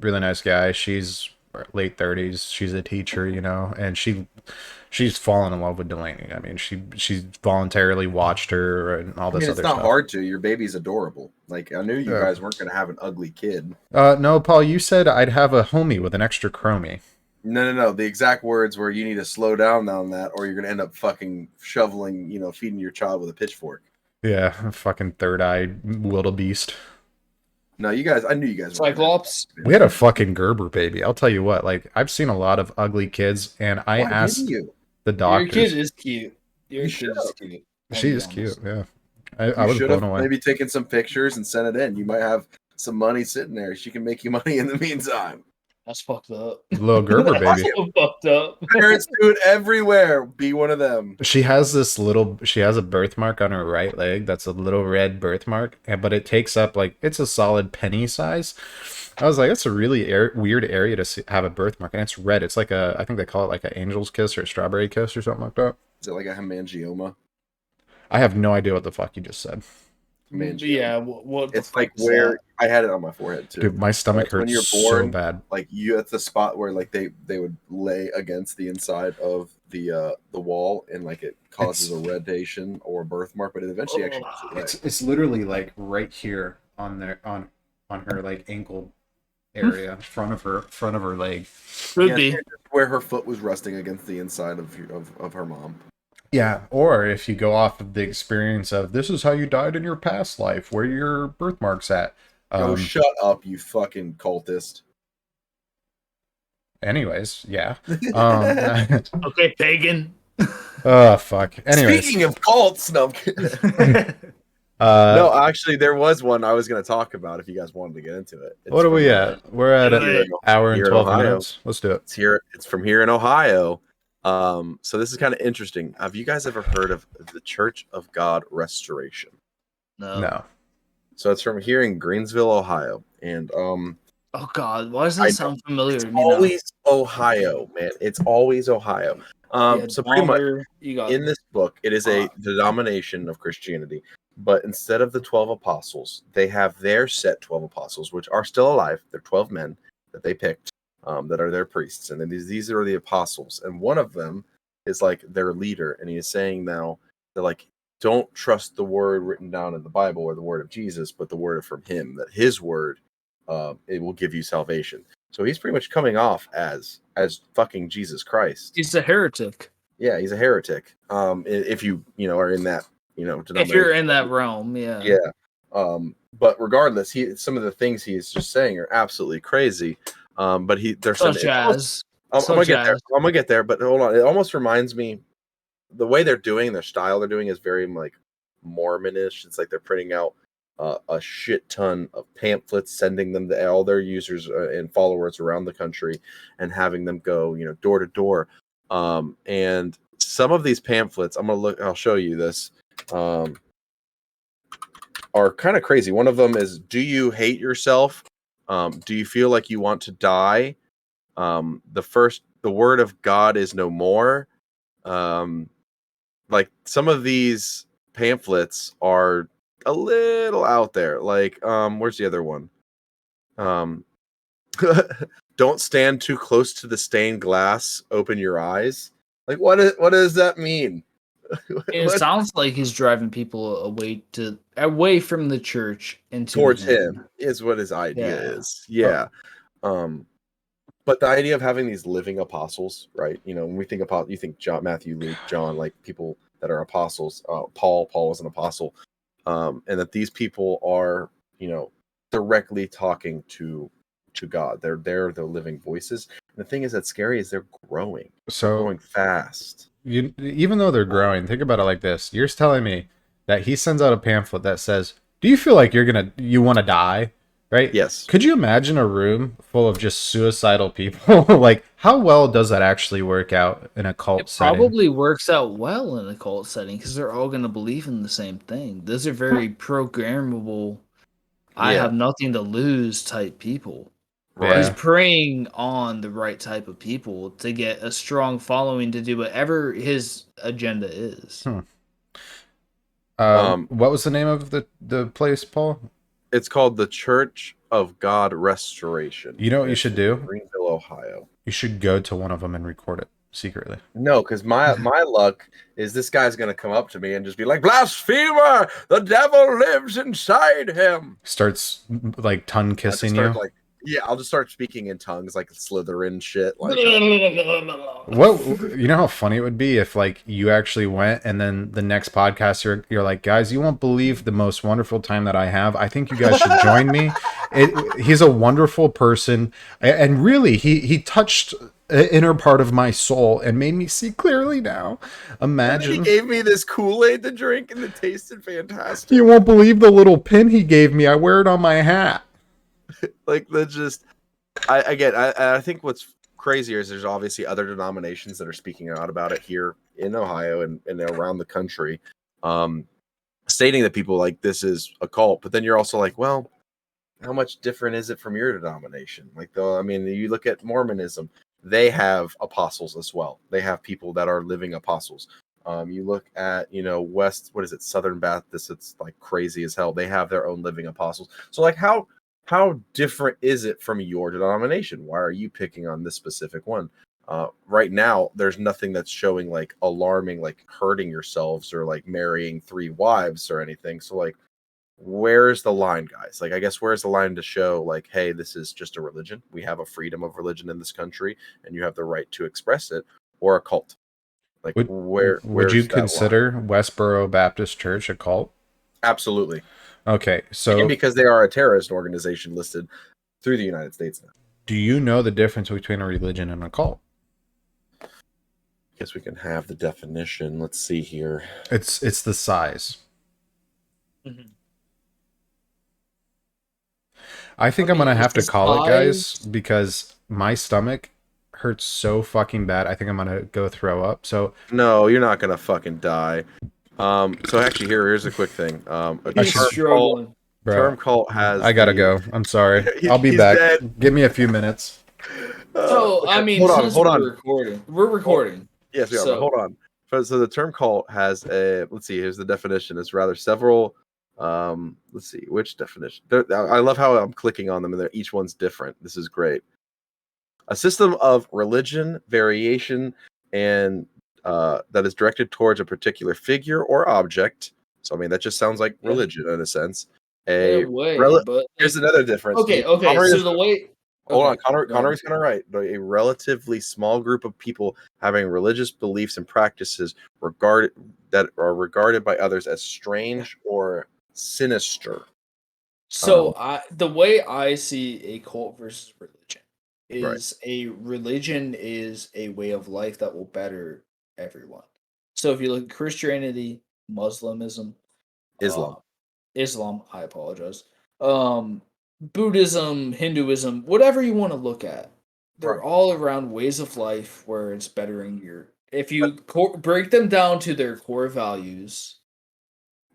really nice guy. She's late 30s. She's a teacher, and she's fallen in love with Delaney. I mean, she's voluntarily watched her and all this It's other not stuff. hard to. Your baby's adorable. Like, I knew you Yeah. guys weren't going to have an ugly kid. No, Paul, you said I'd have a homie with an extra chromie. No. The exact words were you need to slow down on that or you're going to end up fucking shoveling, feeding your child with a pitchfork. Yeah, fucking third eye wildebeest. No, you guys, I knew you guys were. Cyclops. We had a fucking Gerber baby. I'll tell you what, like I've seen a lot of ugly kids, and I Why asked didn't you? the Your doctors. kid is cute. Your You kid should've. is cute. I'll She be is honest. cute, yeah. I You was should blown have away. maybe taken some pictures and sent it in. You might have some money sitting there. She can make you money in the meantime. That's fucked up. Little Gerber That's baby. so fucked up. Parents do it everywhere. Be one of them. She has a birthmark on her right leg. That's a little red birthmark, but it takes up it's a solid penny size. I was like, that's a really weird area to have a birthmark, and it's red. It's I think they call it like an angel's kiss or a strawberry kiss or something like that. Is it like a hemangioma? I have no idea what the fuck you just said. Hemangioma. Yeah, what the It's like fuck is where that? I had it on my forehead too. Dude, my stomach That's when hurts you're so born. bad. Like you at the spot where they would lay against the inside of the wall and it causes a redation or a birthmark, but it eventually actually goes away. It's literally like right here on her ankle area, front of her leg. Could Yeah, be. it's where her foot was resting against the inside of her mom. Yeah, or if you go off of the experience of this is how you died in your past life, where your birthmark's at. Oh, shut up, you fucking cultist. Anyways, yeah. Um, Okay, pagan. oh fuck. Anyways, Speaking of cults, no. I'm kidding. uh, No, actually, there was one I was going to talk about if you guys wanted to get into it. It's what are we from, at? We're at Here an in- hour and here in 12 Ohio. minutes. Let's do it. It's here. It's from here in Ohio. So this is kind of interesting. Have you guys ever heard of the Church of God Restoration? No. So it's from here in Greensville, Ohio, and Oh God, why does I that know. sound familiar it's to me now? always Ohio, man. It's always Ohio. Yeah, So pretty much Dahmer, you got in this book, it is a denomination of Christianity, but instead of the 12 apostles, they have their set 12 apostles, which are still alive. They're 12 men that they picked, that are their priests, and then these are the apostles, and one of them is like their leader, and he is saying now they're like, don't trust the word written down in the Bible or the word of Jesus, but the word from him, that his word, it will give you salvation. So he's pretty much coming off as fucking Jesus Christ. he's a heretic. Yeah, he's a heretic. If you are in that, If you're in that realm, yeah. yeah. But regardless, some of the things he is just saying are absolutely crazy. But they're Such saying, as I'm gonna such get there. as- I'm gonna get there. But hold on, it almost reminds me, the way they're doing their style they're doing is very like Mormonish. It's like they're printing out a shit ton of pamphlets, sending them to all their users and followers around the country, and having them go, door to door. And some of these pamphlets, I'll show you this, are kind of crazy. One of them is, do you hate yourself? Do you feel like you want to die? The word of God is no more. Like some of these pamphlets are a little out there. Like, where's the other one? don't stand too close to the stained glass. Open your eyes. Like, what does that mean? It sounds like he's driving people away from the church into Towards him. him is what his idea Yeah. is. Yeah. But the idea of having these living apostles, right? You know, when we think about, you think John, Matthew, Luke, John, like people that are apostles. Paul was an apostle, and that these people are, you know, directly talking to God. They're the living voices. And the thing is that's scary is they're growing. They're So growing fast. even though they're growing, think about it like this: you're telling me that he sends out a pamphlet that says, "Do you feel like you want to die?" Right? Yes. Could you imagine a room full of just suicidal people? Like, how well does that actually work out in a cult It setting? probably works out well in a cult setting because they're all going to believe in the same thing. Those are very programmable, I Yeah. have nothing to lose type people. Right. He's Yeah. preying on the right type of people to get a strong following to do whatever his agenda is. What was the name of the place, Paul? It's called the Church of God Restoration. You know what you It's should in do? Greenville, Ohio. You should go to one of them and record it secretly. No, because my luck is this guy's gonna come up to me and just be like, "Blasphemer! The devil lives inside him." Starts like tongue I'll just kissing start, you. like, yeah, I'll just start speaking in tongues like Slytherin shit. Like, What, you know how funny it would be if like you actually went and then the next podcast you're like, guys, you won't believe the most wonderful time that I have. I think you guys should join me. He's a wonderful person, and really he touched an inner part of my soul and made me see clearly now. and then he Imagine. gave me this Kool-Aid to drink, and it tasted fantastic. You won't believe the little pin he gave me. I wear it on my hat. Like, that's just, I think what's crazier is there's obviously other denominations that are speaking out about it here in Ohio and around the country, stating that people like this is a cult. But then you're also like, well, how much different is it from your denomination? Like, though, I mean, you look at Mormonism, they have apostles as well. They have people that are living apostles. You look at, you know, Southern Baptists, it's like crazy as hell. They have their own living apostles. So like, how different is it from your denomination? Why are you picking on this specific one? Right now, there's nothing that's showing like alarming, like hurting yourselves or like marrying 3 wives or anything. So like, where's the line, guys? Like, I guess where's the line to show like, hey, this is just a religion. We have a freedom of religion in this country, and you have the right to express it, or a cult. Like, Would you consider Westboro Baptist Church a cult? Absolutely. Okay, so And because they are a terrorist organization listed through the United States now. do you know the difference between a religion and a cult? Guess we can have the definition. Let's see here. It's the size. Mhm. I think I'm gonna have to it's call it, guys, size. because my stomach hurts so fucking bad. I think I'm gonna go throw up. So No, you're not gonna fucking die. So actually, here's a quick thing. He's struggling. bro, Term cult has. I gotta go. I'm sorry. I'll be He's back. dead. Give me a few minutes. So Okay, I mean, hold on, since hold we're on. recording. We're recording. Yes, we are. So- But hold on. So the term cult has a. Let's see. Here's the definition. It's rather several. Let's see which definition. I love how I'm clicking on them, and each one's different. This is great. A system of religion, variation, and that is directed towards a particular figure or object. So I mean, that just sounds like religion in a sense. In a way, but Here's another difference. okay. Connery So is- the way. Hold on, okay, Connery's gonna write a relatively small group of people having religious beliefs and practices that are regarded by others as strange or sinister. So the way I see a cult versus religion Right. is a religion is a way of life that will better everyone. So if you look at Christianity, Muslimism, Islam, I apologize. Buddhism, Hinduism, whatever you want to look at, they're Right. all around ways of life where it's bettering your. If you break them down to their core values,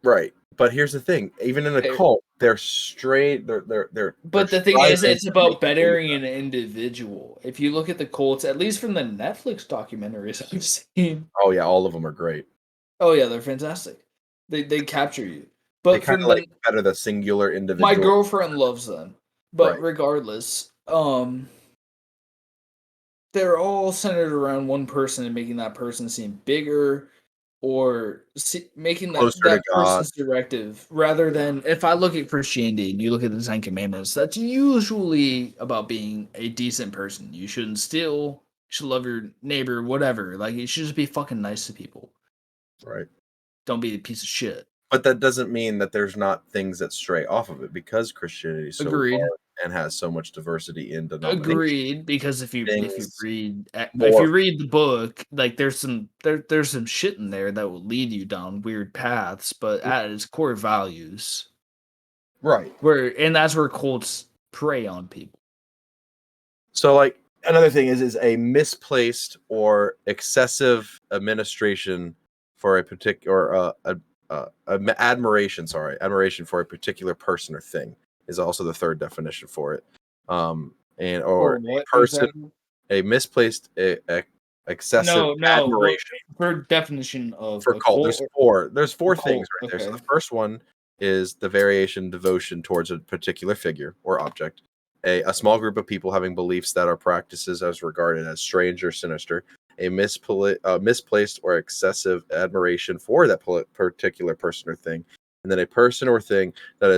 Right. But here's the thing: even in a cult, they're straight. They're. But they're the thing is, striving it's to about make you believe bettering that. an individual. If you look at the cults, at least from the Netflix documentaries I've seen, Oh yeah, all of them are great. oh yeah, they're fantastic. They capture you. They But kind from of the, like better the singular individual. my girlfriend loves them. But Right. regardless, they're all centered around one person and making that person seem bigger or making Closer to that God. person's directive rather than if I look at Christianity and you look at the Ten Commandments, that's usually about being a decent person. You shouldn't steal, you should love your neighbor, whatever. Like you should just be fucking nice to people. Right. Don't be a piece of shit. But that doesn't mean that there's not things that stray off of it because Christianity is so Agreed. large and has so much diversity in denominations. Agreed, because if you Things read more- if you read the book, like there's some shit in there that will lead you down weird paths, but at its core values, Right. and that's where cults prey on people. So, like, another thing is a misplaced or excessive administration for a particular admiration for a particular person or thing is also the third definition for it. Or a person, exactly? a misplaced excessive No. admiration For definition of for a cult. There's four cult, things right there. So okay. the first one is the variation devotion towards a particular figure or object. A small group of people having beliefs that are practices as regarded as strange or sinister. A misplaced or excessive admiration for that particular person or thing, and then a person or thing that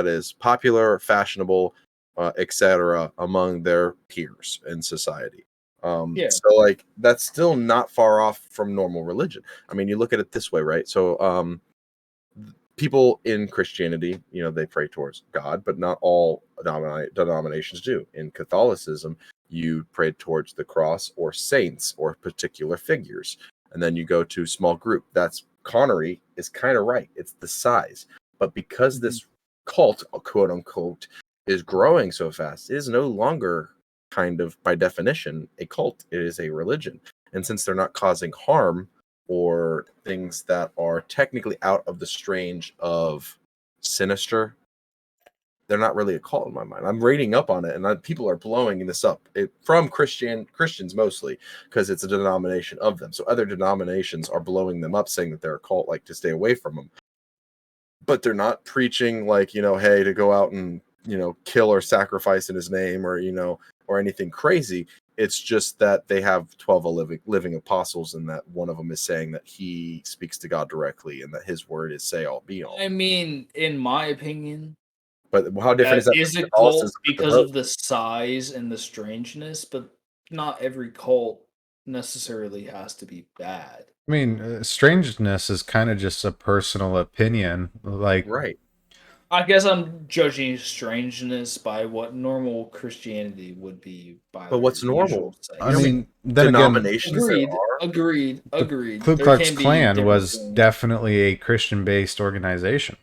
is popular, fashionable, etc. among their peers in society. Yeah. So like that's still not far off from normal religion. I mean, you look at it this way, right? So people in Christianity, they pray towards God, but not all denominations do. In Catholicism, you pray towards the cross or saints or particular figures. And then you go to small group. That's Connery is kind of right. It's the size. But because this cult, quote unquote, is growing so fast, it is no longer kind of by definition a cult. It is a religion. And since they're not causing harm or things that are technically out of the strange of sinister, they're not really a cult in my mind. I'm reading up on it, and people are blowing this up from Christians mostly because it's a denomination of them. So other denominations are blowing them up, saying that they're a cult, like to stay away from them. But they're not preaching like, hey, to go out and kill or sacrifice in his name or anything crazy. It's just that they have 12 living apostles, and that one of them is saying that he speaks to God directly and that his word is say all be all. I mean, in my opinion, But how different is that? Is from a cult Catholicism and because the of the size and the strangeness, but not every cult necessarily has to be bad. I mean, strangeness is kind of just a personal opinion. Like, right. I guess I'm judging strangeness by what normal Christianity would be by. But what's normal? I mean, then again, Denominations agreed. Ku There Klux can be Klan different was things. definitely a Christian-based organization.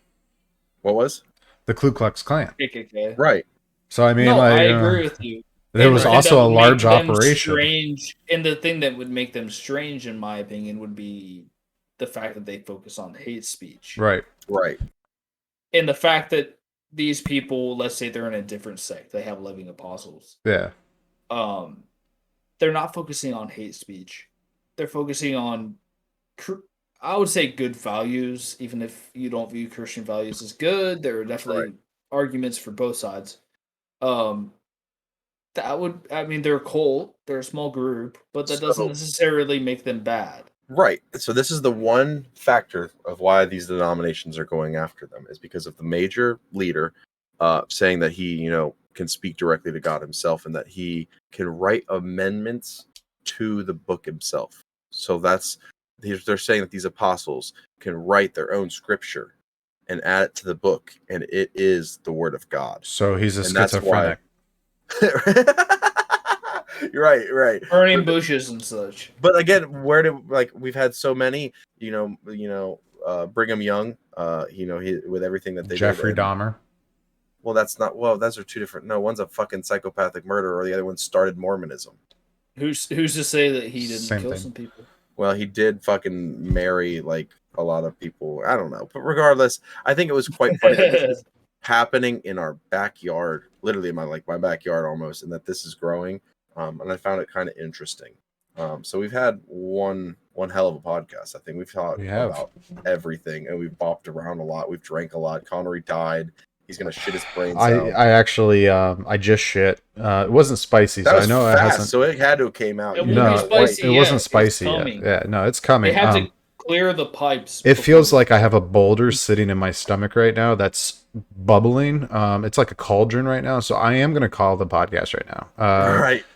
What was? The Ku Klux Klan. KKK. Right. So I mean, No, like, I agree with you. there was the thing also that a would large make them operation. Strange, and the thing that would make them strange, in my opinion, would be the fact that they focus on hate speech. Right. Right. And the fact that these people, let's say they're in a different sect, they have living apostles. Yeah. They're not focusing on hate speech. They're focusing on, I would say, good values. Even if you don't view Christian values as good, there are definitely arguments for both sides. They're a cult, they're a small group, but that doesn't necessarily make them bad. Right. So this is the one factor of why these denominations are going after them, is because of the major leader saying that he, can speak directly to God himself and that he can write amendments to the book himself. So they're saying that these apostles can write their own scripture and add it to the book, and it is the word of God. So he's a schizophrenic. Right. Burning bushes and such. But again, we've had so many, Brigham Young, he with everything that they Jeffrey did. Dahmer. Well, those are two different. No, one's a fucking psychopathic murderer, or the other one started Mormonism. Who's to say that he didn't kill some people? Well, he did fucking marry like a lot of people. I don't know, but regardless, I think it was quite funny that this is happening in our backyard, literally in my backyard almost, and that this is growing. And I found it kind of interesting. So we've had one hell of a podcast. I think we've talked about everything, and we've bopped around a lot. We've drank a lot. Connery died, he's gonna shit his brains I out. I actually I just shit. It wasn't spicy, That so was I know it fast, hasn't. so it had to have came out. It You won't know, be No, spicy it wasn't yet. spicy It's yet. coming. Yeah, no, it's They coming. have to clear the pipes. It before feels they- like I have a boulder sitting in my stomach right now that's bubbling. It's like a cauldron right now, so I am gonna call the podcast right now.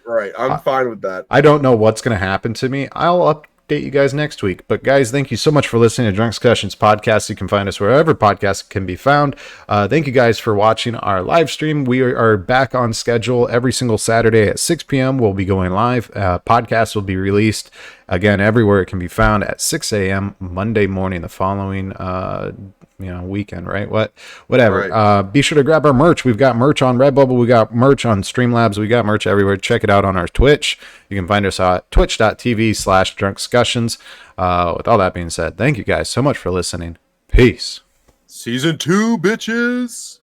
right. I'm fine with that. I don't know what's going to happen to me. I'll update you guys next week. But guys, thank you so much for listening to Drunk Discussions podcast. You can find us wherever podcasts can be found. Thank you guys for watching our live stream. We are back on schedule every single Saturday at 6 p.m. We'll be going live. Podcasts will be released again everywhere it can be found at 6 a.m. Monday morning, the following weekend, right? Whatever. Right. Be sure to grab our merch. We've got merch on Redbubble. We got merch on Streamlabs. We got merch everywhere. Check it out on our Twitch. You can find us at twitch.tv/drunkscussions. With all that being said, thank you guys so much for listening. Peace. Season 2, bitches.